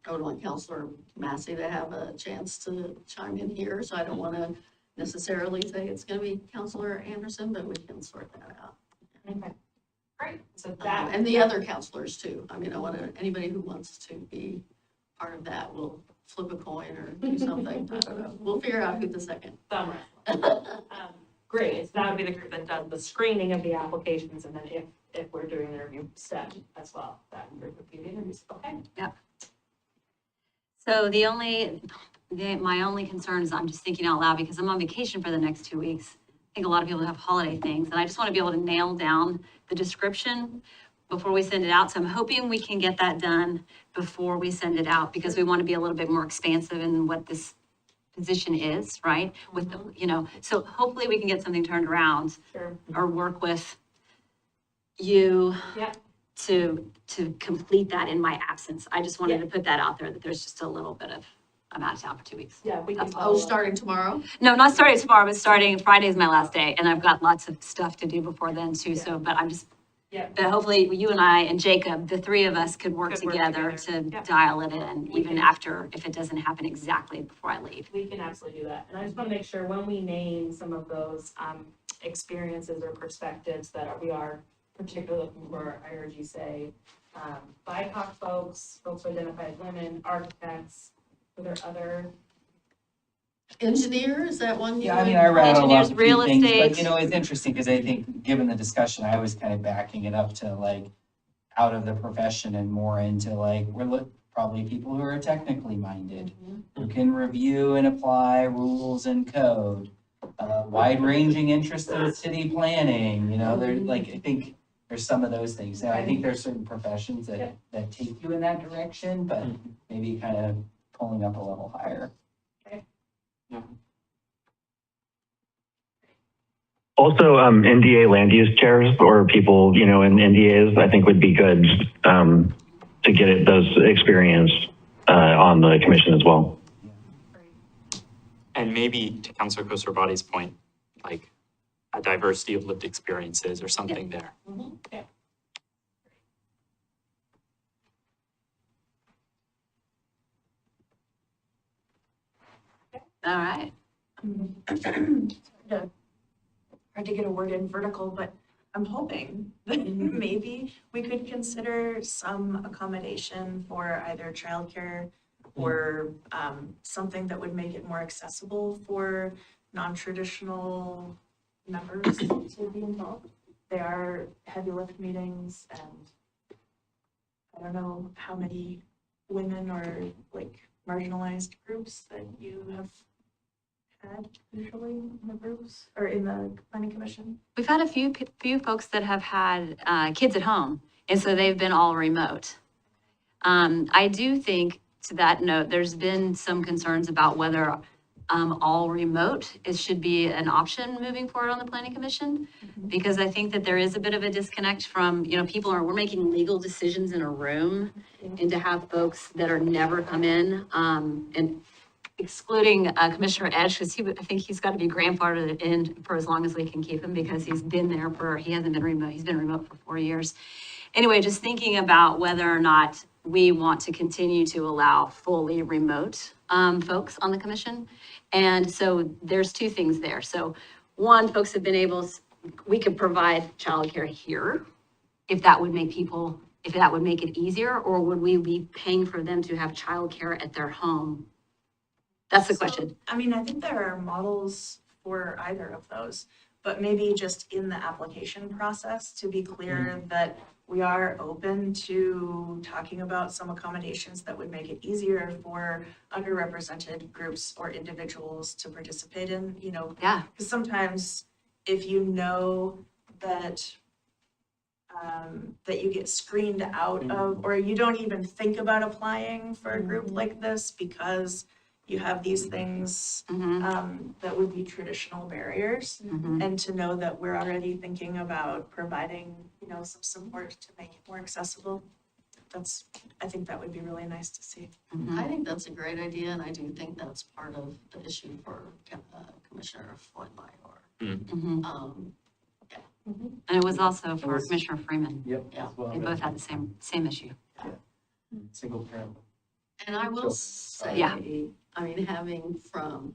Counselor Massey to have a chance to chime in here, so I don't want to necessarily say it's going to be Counselor Anderson, but we can sort that out. Okay. Great. So that. And the other counselors too. I mean, I want to, anybody who wants to be part of that will flip a coin or do something. I don't know. We'll figure out who the second. Thumb wrestling. Great, so that would be the group that does the screening of the applications, and then if we're doing the interview step as well, that group would be the interviews, okay? So my only concern is I'm just thinking out loud because I'm on vacation for the next 2 weeks. I think a lot of people have holiday things, and I just want to be able to nail down the description before we send it out. So I'm hoping we can get that done before we send it out, because we want to be a little bit more expansive in what this position is, right? With, the, you know, so hopefully we can get something turned around Sure. or work with you Yeah. to complete that in my absence. I just wanted to put that out there, that there's just a little bit of, I'm out of town for 2 weeks. Yeah, we can That's follow up. Starting tomorrow? No, not starting tomorrow, but starting Friday is my last day, and I've got lots of stuff to do before then too, so, but I'm just, Yeah. But hopefully you and I and Jacob, the three of us could work Could work together together. to Yep. dial it in, We even can- after, if it doesn't happen exactly before I leave. We can absolutely do that. And I just want to make sure when we name some of those experiences or perspectives that we are particularly looking for, I heard you say, BIPOC folks, folks who identify as women, architects, were there other? Engineer, is that one? Yeah, I mean, I rattled Engineers, off a real few things, but estate. you know, it's interesting because I think, given the discussion, I was kind of backing it up to like out of the profession and more into like, probably people who are technically minded, who can review and apply rules and code, wide-ranging interest in city planning, you know, there's like, I think there's some of those things. Now, I think there's certain professions that take you in that direction, but maybe kind of pulling up a level higher. Also, NDA land use chairs or people, you know, in NDAs, I think would be good to get those experience on the commission as well. And maybe to Councilor Kosorbadi's point, like a diversity of lived experiences or something there. Yeah. All right. Hard to get a word in vertical, but I'm hoping that maybe we could consider some accommodation for either childcare or something that would make it more accessible for non-traditional members to be involved. They are heavy lift meetings, and I don't know how many women or like marginalized groups that you have had usually in the groups or in the planning commission. We've had a few folks that have had kids at home, and so they've been all remote. I do think, to that note, there's been some concerns about whether all remote should be an option moving forward on the planning commission, because I think that there is a bit of a disconnect from, you know, we're making legal decisions in a room, and to have folks that are never come in, and excluding Commissioner Edge, because I think he's got to be grandfathered in for as long as we can keep him, because he's been there he hasn't been remote, he's been remote for 4 years. Anyway, just thinking about whether or not we want to continue to allow fully remote folks on the commission. And so there's two things there. So one, folks have been we could provide childcare here, if that would make it easier, or would we be paying for them to have childcare at their home? That's the question. I mean, I think there are models for either of those, but maybe just in the application process to be clear that we are open to talking about some accommodations that would make it easier for underrepresented groups or individuals to participate in, you know. Yeah. Because sometimes if you know that that you get screened out of, or you don't even think about applying for a group like this because you have these things that would be traditional barriers, and to know that we're already thinking about providing, you know, some support to make it more accessible. I think that would be really nice to see. I think that's a great idea, and I do think that's part of the issue for Commissioner Floyd-Meyer. And it was also for Commissioner Freeman. Yep. Yeah. as well. They both had the same issue. Single parent. And I will So, say, Yeah. I mean, having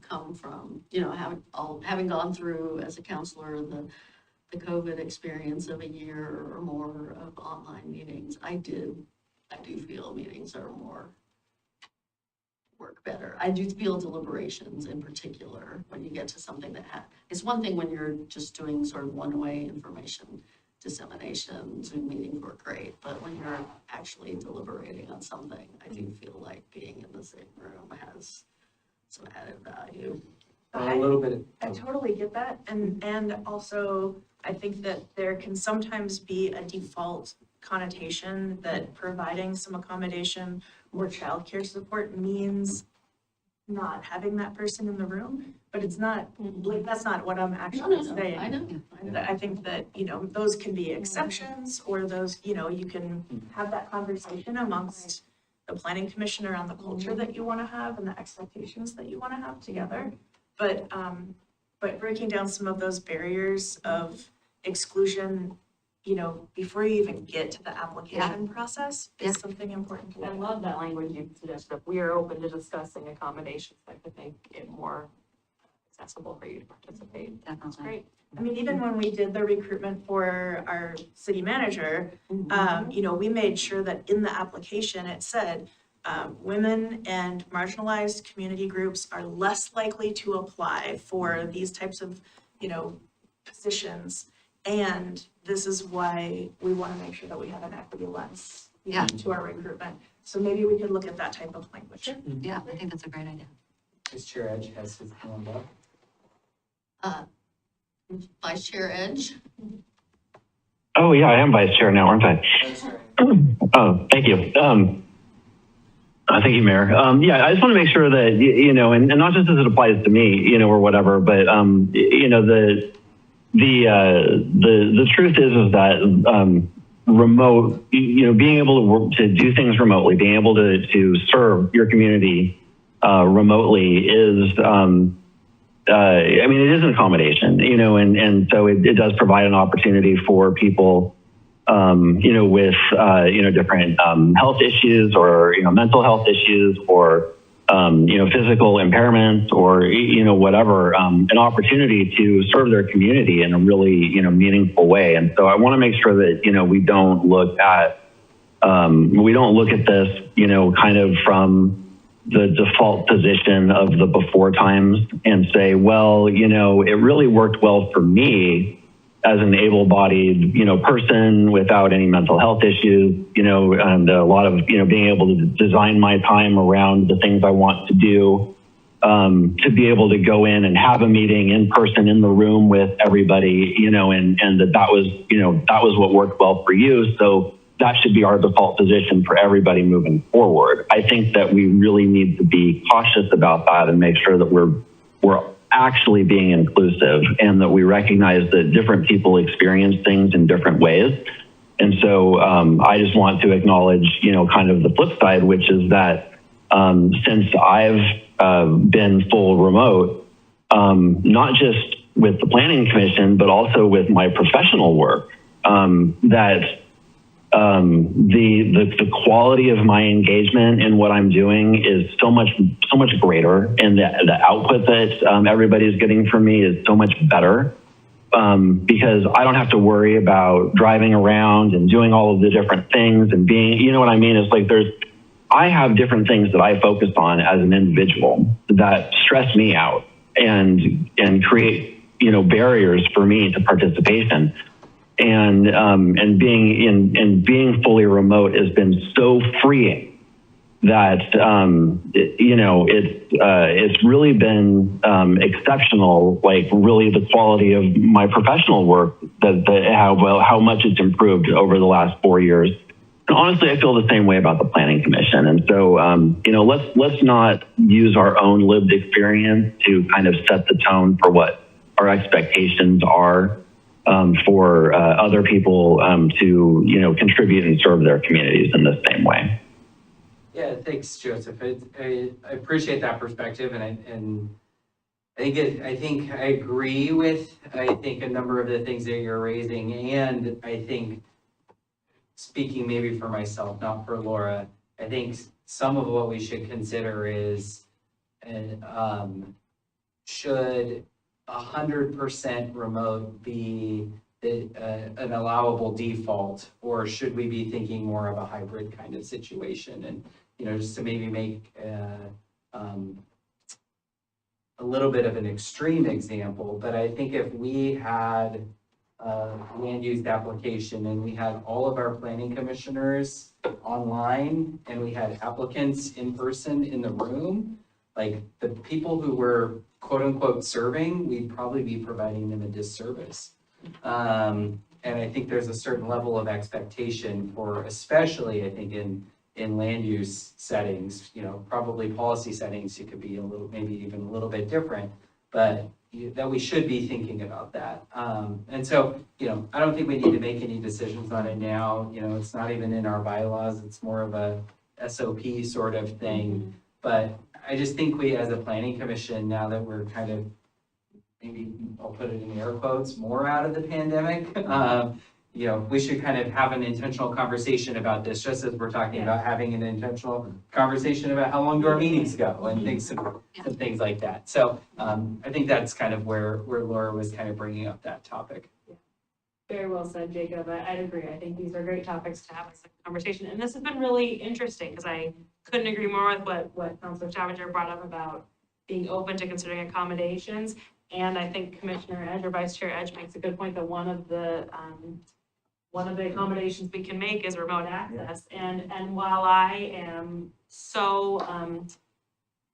come from, you know, having gone through as a counselor, the COVID experience of a year or more of online meetings, I do feel meetings are work better. I do feel deliberations in particular, when you get to something it's one thing when you're just doing sort of one-way information dissemination, Zoom meetings were great, but when you're actually deliberating on something, I do feel like being in the same room has some added value. A little bit. I totally get that, and also I think that there can sometimes be a default connotation that providing some accommodation or childcare support means not having that person in the room, but it's not, like, that's not what I'm actually saying. I know. I think that, you know, those can be exceptions, or those, you know, you can have that conversation amongst the planning commission around the culture that you want to have and the expectations that you want to have together. But breaking down some of those barriers of exclusion, you know, before you even get to the application process Yeah. is something important to I look love that language you suggested, of we are open to discussing accommodations that could make it more accessible for you to participate. That's Definitely. great. I mean, even when we did the recruitment for our city manager, you know, we made sure that in the application, it said, women and marginalized community groups are less likely to apply for these types of, you know, positions. And this is why we want to make sure that we have an equity lens Yeah. to our recruitment. So maybe we could look at that type of language. Yeah, I think that's a great idea. Vice Chair Edge has his hand up. Vice Chair Edge? Oh, yeah, I am vice chair now, aren't I? That's right. Oh, thank you. Thank you, Mayor. Yeah, I just want to make sure that, you know, and not just as it applies to me, you know, or whatever, but, you know, the truth is that remote, you know, being able to work, to do things remotely, being able to serve your community remotely is, I mean, it is an accommodation, you know, and so it does provide an opportunity for people, you know, with, you know, different health issues or, you know, mental health issues or, you know, physical impairments or, you know, whatever, an opportunity to serve their community in a really, you know, meaningful way. And so I want to make sure that, you know, we don't look at this, you know, kind of from the default position of the before times and say, well, you know, it really worked well for me as an able-bodied, you know, person without any mental health issues, you know, and a lot of, you know, being able to design my time around the things I want to do, to be able to go in and have a meeting in person in the room with everybody, you know, and that was, you know, that was what worked well for you. So that should be our default position for everybody moving forward. I think that we really need to be cautious about that and make sure that we're actually being inclusive and that we recognize that different people experience things in different ways. And so I just want to acknowledge, you know, kind of the flip side, which is that since I've been full remote, not just with the Planning Commission, but also with my professional work, that the quality of my engagement in what I'm doing is so much greater, and the output that everybody's getting from me is so much better, because I don't have to worry about driving around and doing all of the different things and being, you know what I mean? It's like I have different things that I focus on as an individual that stress me out and create, you know, barriers for me to participation. And being fully remote has been so freeing that you know, it's really been exceptional. Like really, the quality of my professional work, how much it's improved over the last 4 years. And honestly, I feel the same way about the Planning Commission. And so you know, let's not use our own lived experience to kind of set the tone for what our expectations are. For other people to, you know, contribute and serve their communities in the same way. Yeah, thanks, Joseph. I appreciate that perspective, and I think I agree with a number of the things that you're raising, and I think speaking maybe for myself, not for Laura, I think some of what we should consider is should 100% remote be an allowable default, or should we be thinking more of a hybrid kind of situation? And, you know, just to maybe make a little bit of an extreme example, but I think if we had a land use application and we had all of our planning commissioners online and we had applicants in person in the room, like the people who were quote unquote serving, we'd probably be providing them a disservice. And I think there's a certain level of expectation for, especially I think in land use settings, you know, probably policy settings, it could be a little, maybe even a little bit different, but that we should be thinking about that. And so, you know, I don't think we need to make any decisions on it now. You know, it's not even in our bylaws. It's more of a SOP sort of thing. But I just think we, as a planning commission, now that we're kind of, maybe I'll put it in air quotes, more out of the pandemic, we should kind of have an intentional conversation about this, just as we're talking about having an intentional conversation about how long do our meetings go and things, and things like that. So I think that's kind of where Laura was kind of bringing up that topic. Very well said, Jacob. I'd agree. I think these are great topics to have as a conversation. And this has been really interesting because I couldn't agree more with what Councilor Challenger brought up about being open to considering accommodations. And I think Commissioner Edge or Vice Chair Edge makes a good point that one of the accommodations we can make is remote access. And while I am so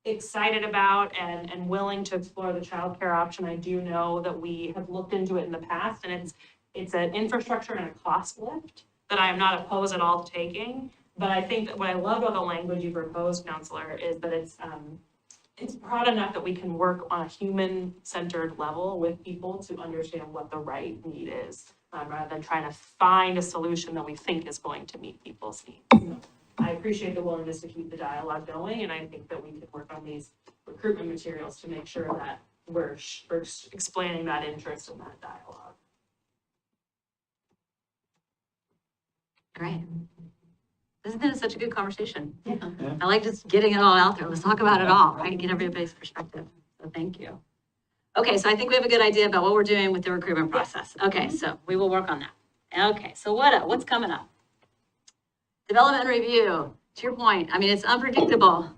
excited about and willing to explore the childcare option, I do know that we have looked into it in the past, and it's an infrastructure and a cost lift that I am not opposed at all to taking. But I think that what I love about the language you proposed, Counselor, is that it's broad enough that we can work on a human-centered level with people to understand what the right need is, rather than trying to find a solution that we think is going to meet people's needs. So I appreciate the willingness to keep the dialogue going, and I think that we can work on these recruitment materials to make sure that we're explaining that interest in that dialogue. Great. This has been such a good conversation. Yeah. I like just getting it all out there. Let's talk about it all, right? Get everybody's perspective. So thank you. Okay, so I think we have a good idea about what we're doing with the recruitment process. Okay, so we will work on that. Okay, so what's coming up? Development review. To your point, I mean, it's unpredictable.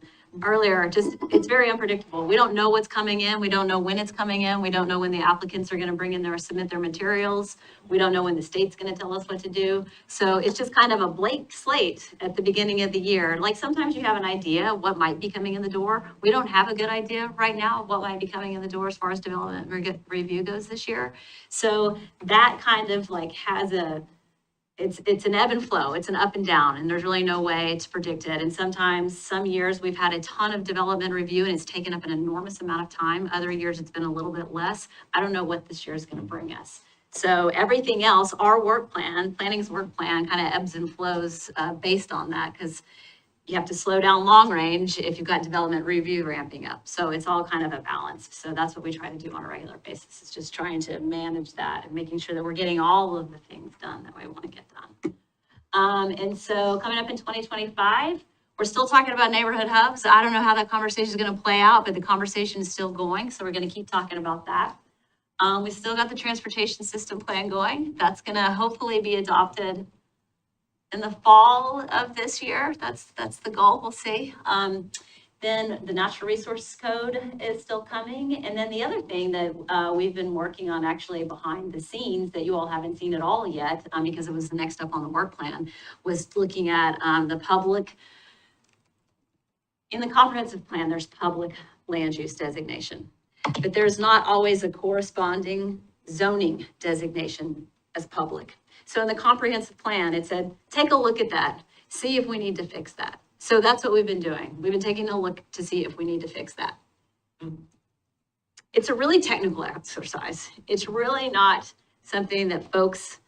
Earlier, it's very unpredictable. We don't know what's coming in. We don't know when it's coming in. We don't know when the applicants are going to bring in submit their materials. We don't know when the state's going to tell us what to do. So it's just kind of a blank slate at the beginning of the year. Like sometimes you have an idea of what might be coming in the door. We don't have a good idea right now of what might be coming in the door as far as development review goes this year. So that kind of like has it's an ebb and flow, it's an up and down, and there's really no way to predict it. And sometimes, some years we've had a ton of development review and it's taken up an enormous amount of time. Other years it's been a little bit less. I don't know what this year is going to bring us. So everything else, our planning's work plan kind of ebbs and flows based on that, because you have to slow down long range if you've got development review ramping up. So it's all kind of a balance. So that's what we try to do on a regular basis. It's just trying to manage that and making sure that we're getting all of the things done that we want to get done. And so coming up in 2025, we're still talking about neighborhood hubs. I don't know how that conversation is going to play out, but the conversation is still going. So we're going to keep talking about that. We still got the transportation system plan going. That's going to hopefully be adopted in the fall of this year. That's the goal. We'll see. Then the natural resources code is still coming. And then the other thing that we've been working on actually behind the scenes that you all haven't seen at all yet, because it was the next up on the work plan, was looking at the public. In the comprehensive plan, there's public land use designation, but there's not always a corresponding zoning designation as public. So in the comprehensive plan, it said, take a look at that, see if we need to fix that. So that's what we've been doing. We've been taking a look to see if we need to fix that. It's a really technical exercise. It's really not something that folks,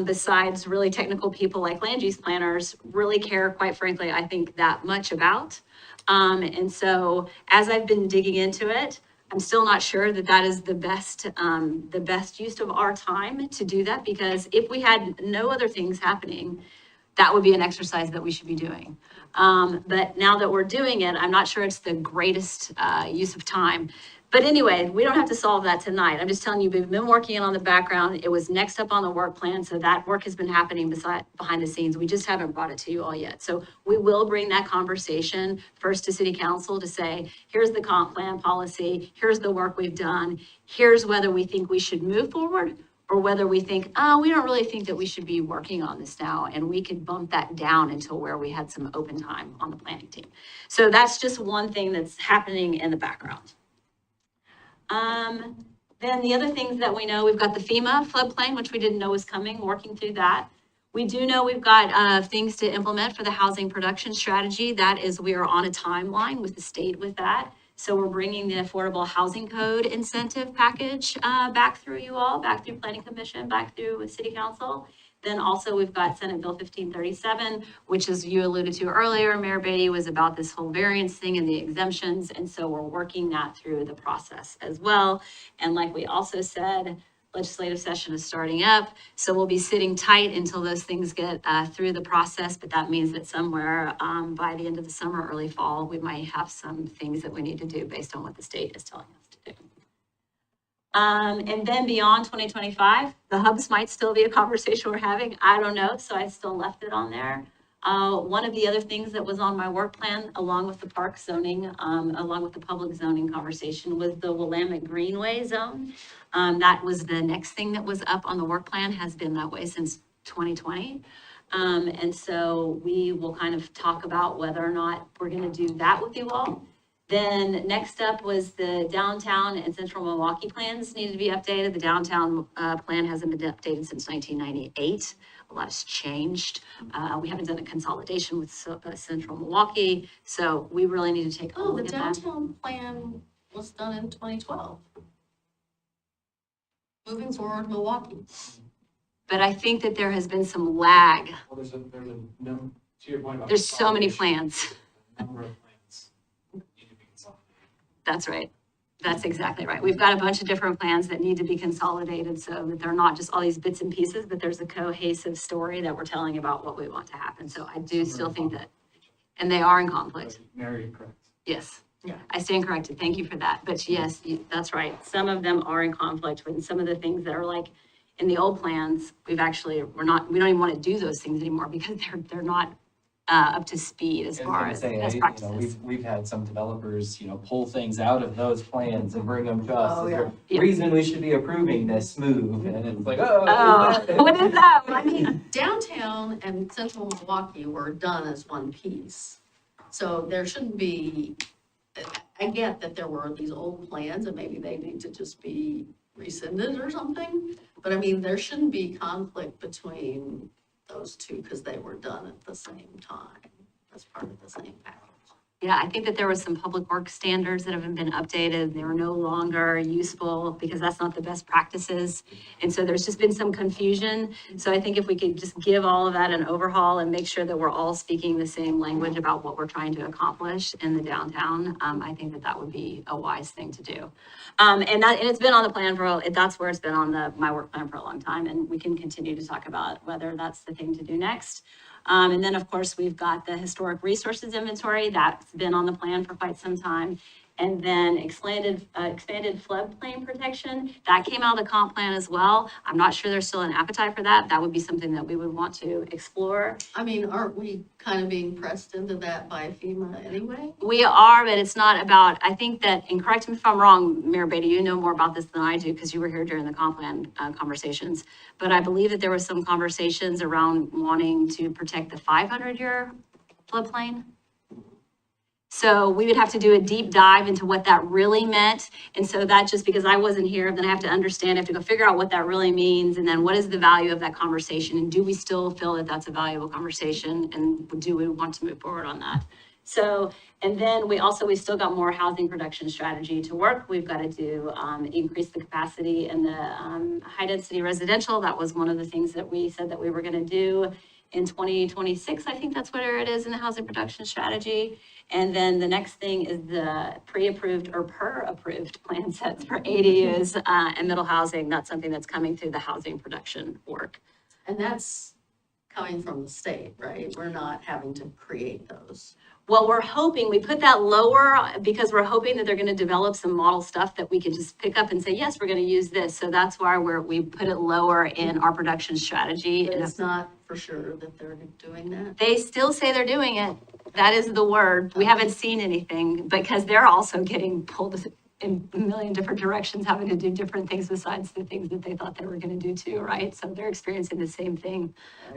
besides really technical people like land use planners, really care, quite frankly, I think, that much about. And so as I've been digging into it, I'm still not sure that that is the best use of our time to do that, because if we had no other things happening, that would be an exercise that we should be doing. But now that we're doing it, I'm not sure it's the greatest use of time. But anyway, we don't have to solve that tonight. I'm just telling you, we've been working on the background. It was next up on the work plan. So that work has been happening behind the scenes. We just haven't brought it to you all yet. So we will bring that conversation first to City Council to say, here's the comp plan policy. Here's the work we've done. Here's whether we think we should move forward, or whether we think, oh, we don't really think that we should be working on this now, and we could bump that down until where we had some open time on the planning team. So that's just one thing that's happening in the background. Then the other things that we know, we've got the FEMA floodplain, which we didn't know was coming, working through that. We do know we've got things to implement for the housing production strategy. That is, we are on a timeline with the state with that. So we're bringing the Affordable Housing Code incentive package back through you all, back through Planning Commission, back through City Council. Then also we've got Senate Bill 1537, which, as you alluded to earlier, Mayor Beatty, was about this whole variance thing and the exemptions. And so we're working that through the process as well. And like we also said, legislative session is starting up. So we'll be sitting tight until those things get through the process. But that means that somewhere by the end of the summer, early fall, we might have some things that we need to do based on what the state is telling us to do. And then beyond 2025, the hubs might still be a conversation we're having. I don't know, so I still left it on there. One of the other things that was on my work plan, along with the park zoning, along with the public zoning conversation, was the Willamette Greenway zone. That was the next thing that was up on the work plan, has been that way since 2020. And so we will kind of talk about whether or not we're going to do that with you all. Then next up was the downtown and central Milwaukie plans needed to be updated. The downtown plan hasn't been updated since 1998. A lot has changed. We haven't done a consolidation with central Milwaukie, so we really need to take a Oh, the look at that. downtown plan was done in 2012. Moving forward, Milwaukee. But I think that there has been some lag. Well, there's a number, to your point about. There's so many consolidation, plans. a number of plans need to be consolidated. That's right. That's exactly right. We've got a bunch of different plans that need to be consolidated so that they're not just all these bits and pieces, but there's a cohesive story that we're telling about what we want to happen. So I do still think that, and they are in conflict. Mary, correct. Yes. Yeah. I stand corrected. Thank you for that. But yes, that's right. Some of them are in conflict with some of the things that are like in the old plans. We don't even want to do those things anymore because they're not up to speed as far as best practices. We've had some developers, pull things out of those plans and bring them to us. Oh, as yeah. the reason we should be approving this move, and it's like, Oh, what is that? I mean, downtown and central Milwaukee were done as one piece. So there shouldn't be, I get that there were these old plans and maybe they need to just be rescinded or something. But I mean, there shouldn't be conflict between those two because they were done at the same time as part of the same package. Yeah, I think that there was some public works standards that haven't been updated. They are no longer useful because that's not the best practices. And so there's just been some confusion. So I think if we could just give all of that an overhaul and make sure that we're all speaking the same language about what we're trying to accomplish in the downtown, I think that that would be a wise thing to do. And it's been on the plan that's where it's been on my work plan for a long time. And we can continue to talk about whether that's the thing to do next. And then, of course, we've got the historic resources inventory that's been on the plan for quite some time. And then expanded floodplain protection, that came out of the comp plan as well. I'm not sure there's still an appetite for that. That would be something that we would want to explore. I mean, aren't we kind of being pressed into that by FEMA anyway? We are, but it's not about, I think that, and correct me if I'm wrong, Mayor Beatty, you know more about this than I do because you were here during the comp plan conversations. But I believe that there was some conversations around wanting to protect the 500-year floodplain. So we would have to do a deep dive into what that really meant. And so that just because I wasn't here, then I have to understand, I have to go figure out what that really means. And then what is the value of that conversation? And do we still feel that that's a valuable conversation? And do we want to move forward on that? So, and then we still got more housing production strategy to work. We've got to do, increase the capacity in the high density residential. That was one of the things that we said that we were going to do in 2026. I think that's where it is in the housing production strategy. And then the next thing is the pre-approved or per-approved plan sets for ADUs and middle housing. That's something that's coming through the housing production work. And that's coming from the state, right? We're not having to create those. Well, we're hoping, we put that lower because we're hoping that they're going to develop some model stuff that we can just pick up and say, yes, we're going to use this. So that's why we put it lower in our production strategy. But And it's not for sure that they're doing that. they still say they're doing it. That is the word. We haven't seen anything because they're also getting pulled in a million different directions, having to do different things besides the things that they thought they were going to do too, right? So they're experiencing the same thing.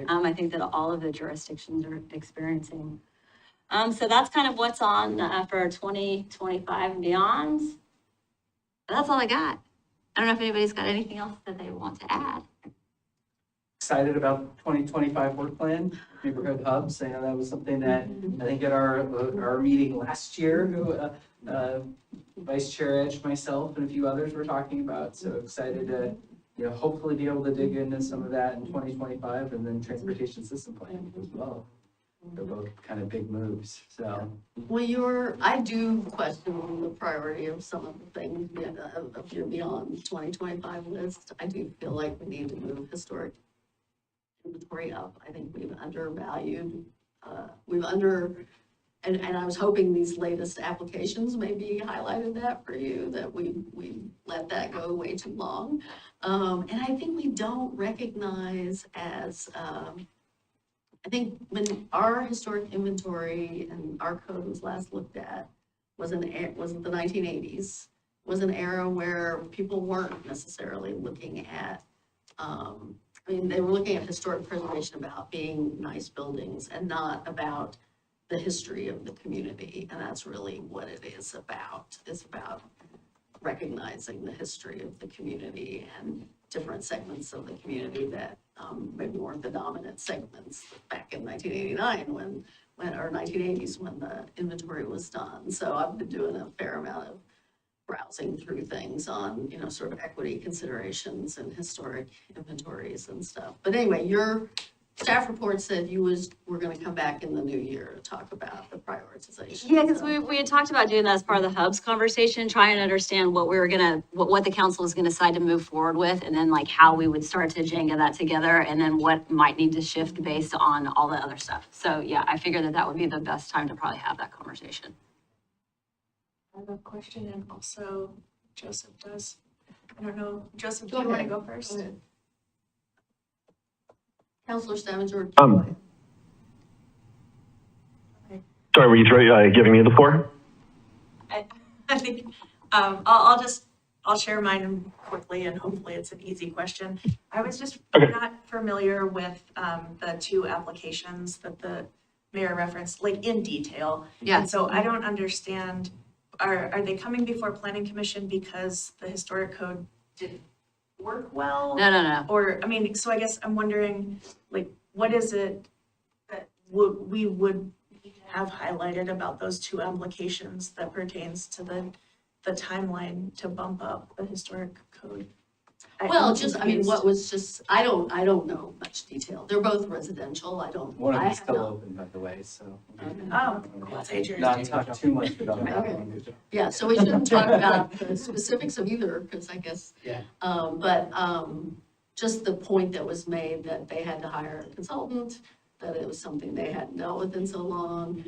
I think that all of the jurisdictions are experiencing. So that's kind of what's on for 2025 and beyond. But that's all I got. I don't know if anybody's got anything else that they want to add. Excited about 2025 work plan, neighborhood hubs. I know that was something that I think at our meeting last year, Vice Chair Edge, myself, and a few others were talking about. So excited to, hopefully be able to dig into some of that in 2025, and then transportation system plan as well. They're both kind of big moves, so. Well, I do question the priority of some of the things of your beyond 2025 list. I do feel like we need to move historic inventory up. I think we've undervalued, and I was hoping these latest applications maybe highlighted that for you, that we let that go way too long. And I think we don't recognize as, I think when our historic inventory and our code was last looked at, was the 1980s, was an era where people weren't necessarily looking at, they were looking at historic preservation about being nice buildings and not about the history of the community. And that's really what it is about. It's about recognizing the history of the community and different segments of the community that maybe weren't the dominant segments back in 1989 or 1980s when the inventory was done. So I've been doing a fair amount of browsing through things on, sort of equity considerations and historic inventories and stuff. But anyway, your staff report said we're gonna come back in the new year to talk about the prioritization. Yeah, because we had talked about doing that as part of the hubs conversation, trying to understand what what the council is gonna decide to move forward with, and then like how we would start to Jenga that together, and then what might need to shift based on all the other stuff. So yeah, I figured that would be the best time to probably have that conversation. I have a question, and also Joseph does. I don't know, Joseph, do you want to go first? Go ahead. Counselor Stavanger. Sorry, were you giving me the floor? I think, I'll share mine quickly, and hopefully it's an easy question. I was just not familiar with, the two applications that the mayor referenced, like in detail. Yeah. And so I don't understand, are they coming before planning commission because the historic code didn't work well? No. Or, so I guess I'm wondering, like, what is it that we would have highlighted about those two applications that pertains to the timeline to bump up the historic code? Well, what was just, I don't know much detail. They're both residential. One of I them's have still not- open, by the way, so. Oh, that's Adjourn. Not talk too much about Okay. it. Yeah, so we shouldn't talk about the specifics of either, because I guess. Yeah. Just the point that was made that they had to hire a consultant, that it was something they hadn't dealt with in so long,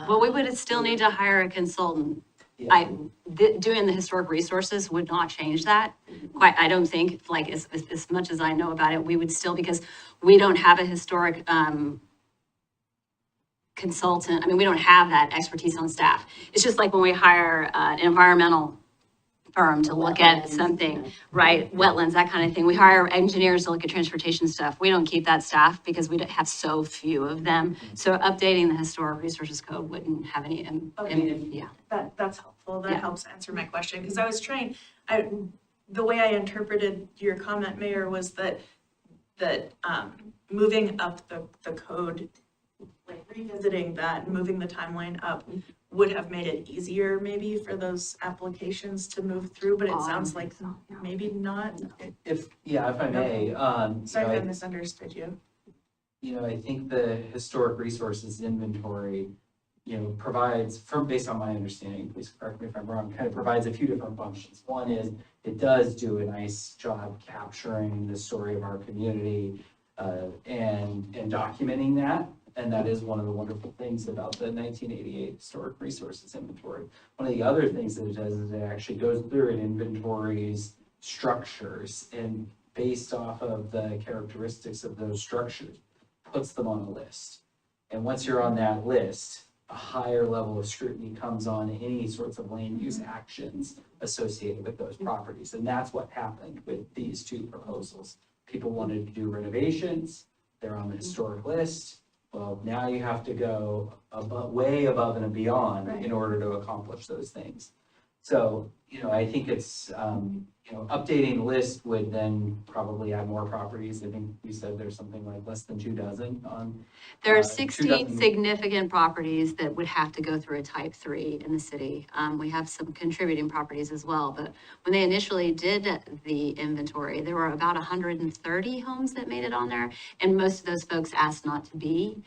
Well, we would still need to hire a consultant. Yeah. Doing the historic resources would not change that. I don't think, like, as much as I know about it, we would still, because we don't have a historic, consultant. We don't have that expertise on staff. It's just like when we hire an environmental firm to look at something, right? Wetlands, that kind of thing. We hire engineers to look at transportation stuff. We don't keep that staff because we have so few of them. So updating the historic resources code wouldn't have any, yeah. That's helpful. That Yeah. helps answer my question, because I was the way I interpreted your comment, Mayor, was that moving up the code, like revisiting that, and moving the timeline up would have made it easier maybe for those applications to move through, but it sounds like maybe not. If I may, Sorry if I misunderstood you. I think the historic resources inventory, provides, based on my understanding, please correct me if I'm wrong, kind of provides a few different functions. One is it does do a nice job capturing the story of our community, and documenting that. And that is one of the wonderful things about the 1988 historic resources inventory. One of the other things that it does is it actually goes through and inventories structures, and based off of the characteristics of those structures, puts them on a list. And once you're on that list, a higher level of scrutiny comes on any sorts of land use actions associated with those properties. And that's what happened with these two proposals. People wanted to do renovations, they're on the historic list. Well, now you have to go way above and beyond in order to accomplish those things. So, I think it's, updating the list would then probably add more properties. I think you said there's something like less than 24 on. There are 2 16 dozen. significant properties that would have to go through a type 3 in the city. We have some contributing properties as well, but when they initially did the inventory, there were about 130 homes that made it on there. And most of those folks asked not to be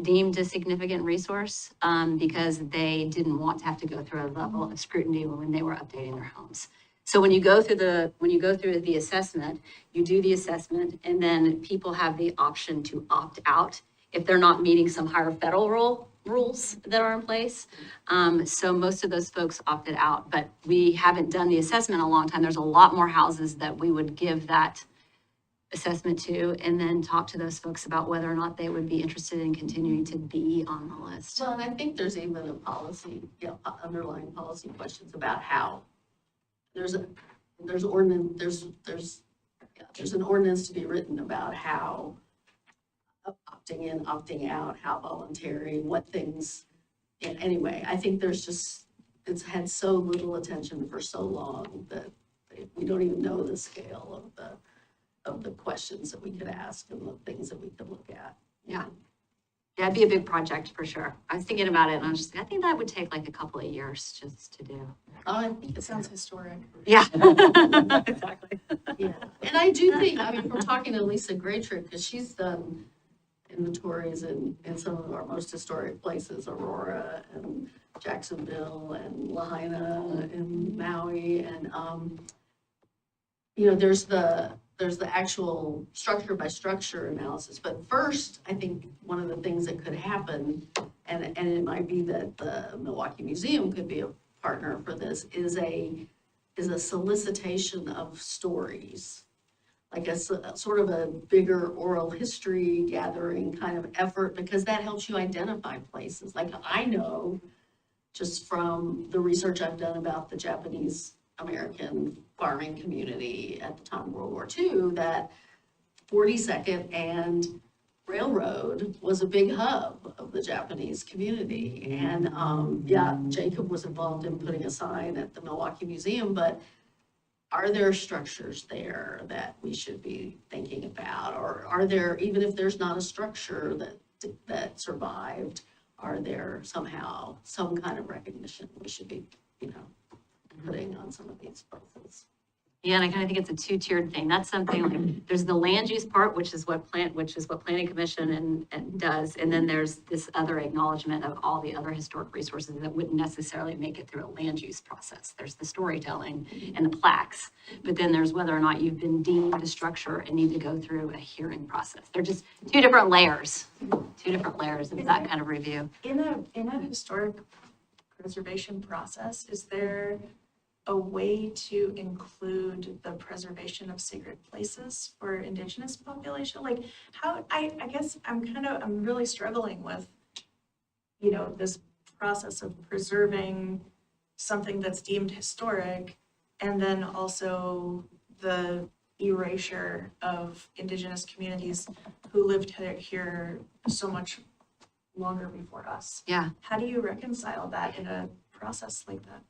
deemed a significant resource, because they didn't want to have to go through a level of scrutiny when they were updating their homes. So when you go through the assessment, you do the assessment, and then people have the option to opt out if they're not meeting some higher federal rules that are in place. So most of those folks opted out, but we haven't done the assessment in a long time. There's a lot more houses that we would give that assessment to, and then talk to those folks about whether or not they would be interested in continuing to be on the list. Well, and I think there's even a policy, underlying policy questions about how. There's an ordinance to be written about how opting in, opting out, how voluntary, what things. Anyway, I think it's had so little attention for so long that we don't even know the scale of the questions that we could ask and the things that we could look at. Yeah, it'd be a big project for sure. I was thinking about it and I think that would take like a couple of years just to do. I think It sounds historic. Yeah. Exactly. Yeah, and I do think, we're talking to Lisa Graytrick, because she's done inventories in some of our most historic places, Aurora and Jacksonville and Lahaina and Maui, and, there's the actual structure by structure analysis. But first, I think one of the things that could happen, and it might be that the Milwaukie Museum could be a partner for this, is a solicitation of stories, like a sort of a bigger oral history gathering kind of effort, because that helps you identify places. Like I know just from the research I've done about the Japanese American farming community at the time of World War II, that 42nd and Railroad was a big hub of the Japanese community. And Jacob was involved in putting a sign at the Milwaukie Museum, but are there structures there that we should be thinking about? Or are there, even if there's not a structure that survived, are there somehow some kind of recognition we should be, putting on some of these places? Yeah, and I kind of think it's a two-tiered thing. That's something like, there's the land use part, which is what Planning Commission and does. And then there's this other acknowledgement of all the other historic resources that wouldn't necessarily make it through a land use process. There's the storytelling and the plaques, but then there's whether or not you've been deemed a structure and need to go through a hearing process. They're just two different layers of that kind of review. In a historic preservation process, is there a way to include the preservation of sacred places for Indigenous population? Like how, I guess I'm really struggling with, this process of preserving something that's deemed historic, and then also the erasure of Indigenous communities who lived here so much longer before us. Yeah. How do you reconcile that in a process like that?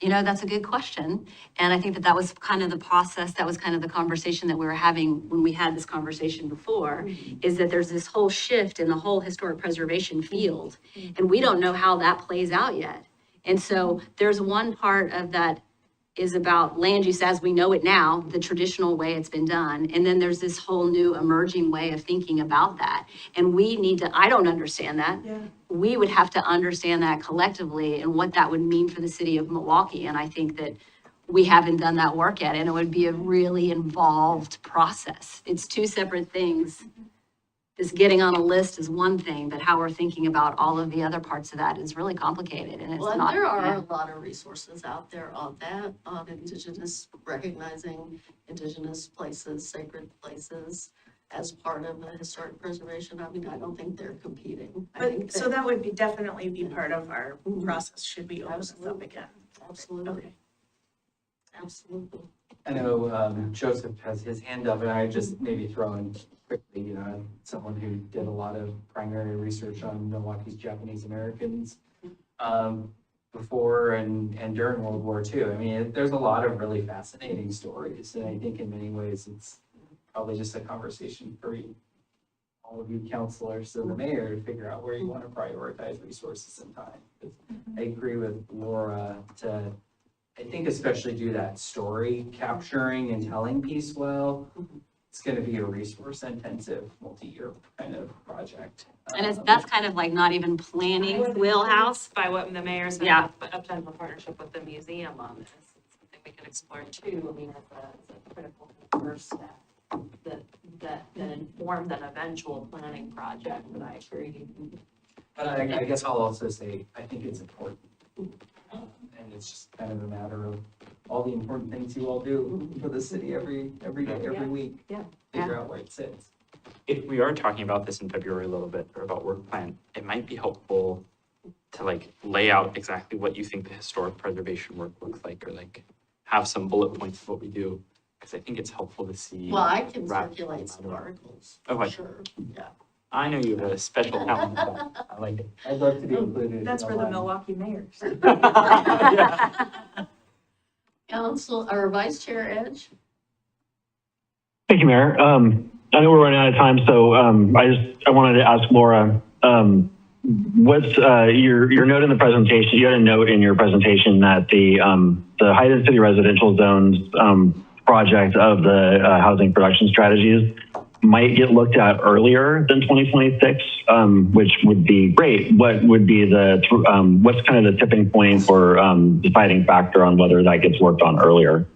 That's a good question. And I think that was kind of the process, that was kind of the conversation that we were having when we had this conversation before, is that there's this whole shift in the whole historic preservation field. And we don't know how that plays out yet. And so there's one part of that is about land use as we know it now, the traditional way it's been done. And then there's this whole new emerging way of thinking about that. And we need to, I don't understand that. Yeah. We would have to understand that collectively and what that would mean for the city of Milwaukie. And I think that we haven't done that work yet, and it would be a really involved process. It's two separate things. Just getting on a list is one thing, but how we're thinking about all of the other parts of that is really complicated, and it's Well, not. there are a lot of resources out there on that, on recognizing Indigenous places, sacred places as part of the historic preservation. I don't think they're competing. But so that would definitely be part of our process, should we open this up again? Absolutely. Okay. Absolutely. I know Joseph has his hand up, and I just maybe throw in quickly, someone who did a lot of primary research on Milwaukee's Japanese Americans. before and during World War II. I mean, there's a lot of really fascinating stories, and I think in many ways it's probably just a conversation for all of you counselors and the mayor to figure out where you want to prioritize resources and time. I agree with Laura to, I think especially do that story capturing and telling piece well. It's going to be a resource intensive multi-year kind of project. And that's kind of like not even planning wheelhouse. By what the mayor said, Yeah. a potential partnership with the museum on this, it's something we can explore too. I mean, it's a critical first step that informs an eventual planning project, but I agree. But I guess I'll also say, I think it's important. And it's just kind of a matter of all the important things you all do for the city every day, every week. Yeah. Figure out where it sits. If we are talking about this in February a little bit, or about work plan, it might be helpful to like lay out exactly what you think the historic preservation work looks like, or like have some bullet points of what we do. Because I think it's helpful to see. Well, I can wrap- circulate some articles, Okay. sure, yeah. I know you have a special talent for that. I like it. I'd love to be included. That's for the Milwaukie mayors. Yeah. Council, or Vice Chair Edge? Thank you, Mayor. I know we're running out of time, so I wanted to ask Laura, what's your note in the presentation? You had a note in your presentation that the high density residential zones project of the housing production strategies might get looked at earlier than 2026, which would be great. What would be what's kind of the tipping point or deciding factor on whether that gets worked on earlier?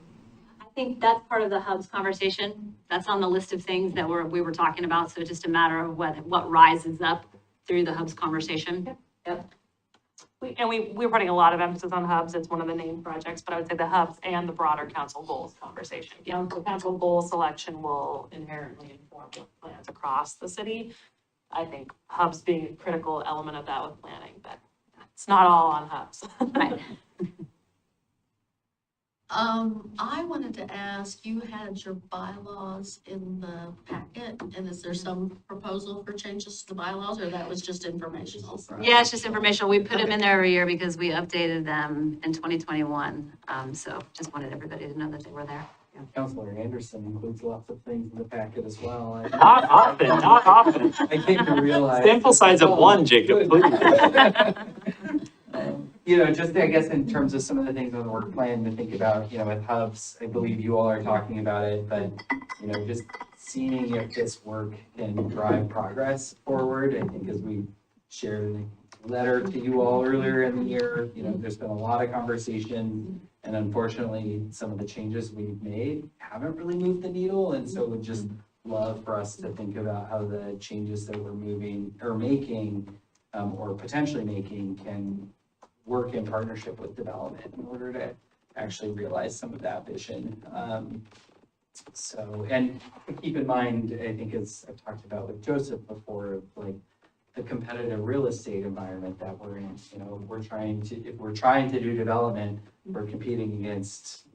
I think that's part of the hubs conversation. That's on the list of things that we were talking about. So it's just a matter of what rises up through the hubs conversation. Yep. We're putting a lot of emphasis on hubs. It's one of the named projects, but I would say the hubs and the broader council goals conversation. Council goal selection will inherently inform plans across the city. I think hubs being a critical element of that with planning, but it's not all on hubs. Right. I wanted to ask, you had your bylaws in the packet, and is there some proposal for changes to the bylaws, or that was just informational for us? Yeah, it's just informational. We put them in there every year because we updated them in 2021. So just wanted everybody to know that they were there. Councilor Anderson includes lots of things in the packet as well. Not often, not often. I came to realize. Sample size of one, Jacob, please. Just I guess in terms of some of the things on the work plan to think about, with hubs, I believe you all are talking about it, but, just seeing if this work can drive progress forward. I think as we shared in the letter to you all earlier in the year, there's been a lot of conversation, and unfortunately, some of the changes we've made haven't really moved the needle, and so would just love for us to think about how the changes that we're making, or potentially making can work in partnership with development in order to actually realize some of that vision. And keep in mind, I think as I've talked about with Joseph before, like the competitive real estate environment that we're in, if we're trying to do development, we're competing against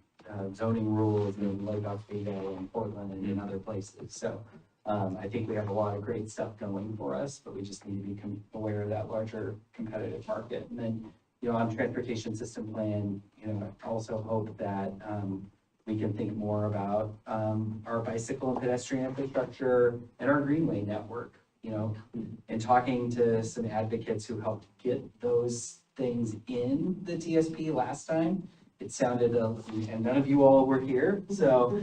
zoning rules in Lake Oswego and Portland and in other places. So I think we have a lot of great stuff going for us, but we just need to be aware of that larger competitive market. And then on transportation system plan, I also hope that we can think more about our bicycle and pedestrian infrastructure and our greenway network, and talking to some advocates who helped get those things in the TSP last time. It sounded, and none of you all were here, so,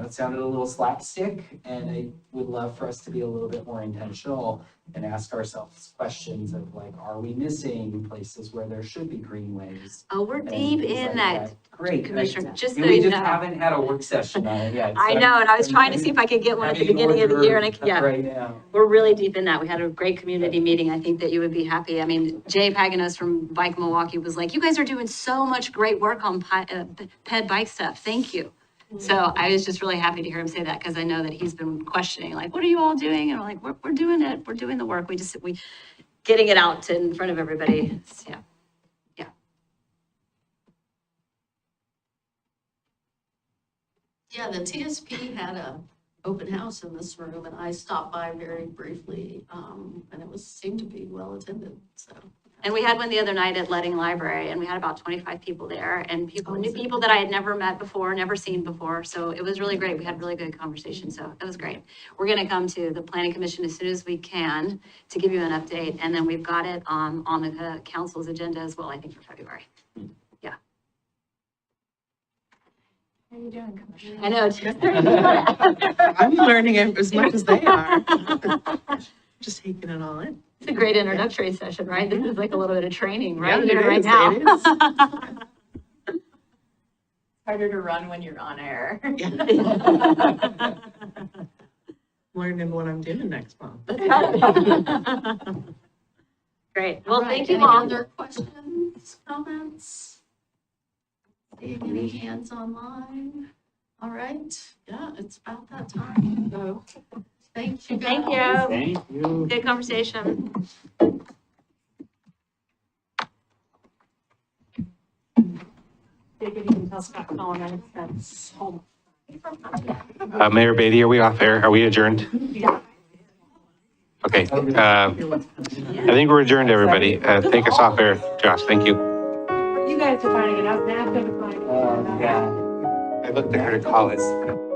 it sounded a little slapstick, and I would love for us to be a little bit more intentional and ask ourselves questions of like, are we missing places where there should be greenways? Oh, we're and deep things in like that, Great. Commissioner, just so We you just know. haven't had a work session on it yet. I so know, and I was I'm- trying to see if I could get one at the beginning of the year, and yeah. Right now. We're really deep in that. We had a great community meeting. I think that you would be happy. I mean, Jay Paganos from Bike Milwaukie was like, you guys are doing so much great work on ped bike stuff. Thank you. So I was just really happy to hear him say that, because I know that he's been questioning, like, what are you all doing? And I'm like, we're doing it. We're doing the work. We getting it out in front of everybody. Yeah. Yeah, the TSP had a open house in this room, and I stopped by very briefly, and it seemed to be well attended, so. And we had one the other night at Leading Library, and we had about 25 people there, and people, new people that I had never met before, never seen before. So it was really great. We had really good conversation. So it was great. We're going to come to the Planning Commission as soon as we can to give you an update. And then we've got it on the council's agenda as well, I think, for February. Yeah. How are you doing, Commissioner? I know. I'm learning it as much as they are. Just taking it all in. It's a great introductory session, right? This is like a little bit of training right Yeah, here, it right is, now. it is. Harder to run when you're on air. Learning what I'm doing next month. Great. Well, All right, thank you any all. other questions, comments? Seeing any hands online? All right, yeah, it's about that time. So, thank you guys. Thank you. Thank you. Good conversation. David, you can tell Scott Cullen that's home. Mayor Beatty, are we off air? Are we adjourned? Okay, I think we're adjourned, everybody. Take us off air, Josh, thank you. You guys are finding it out now. Yeah. I looked at her to call it.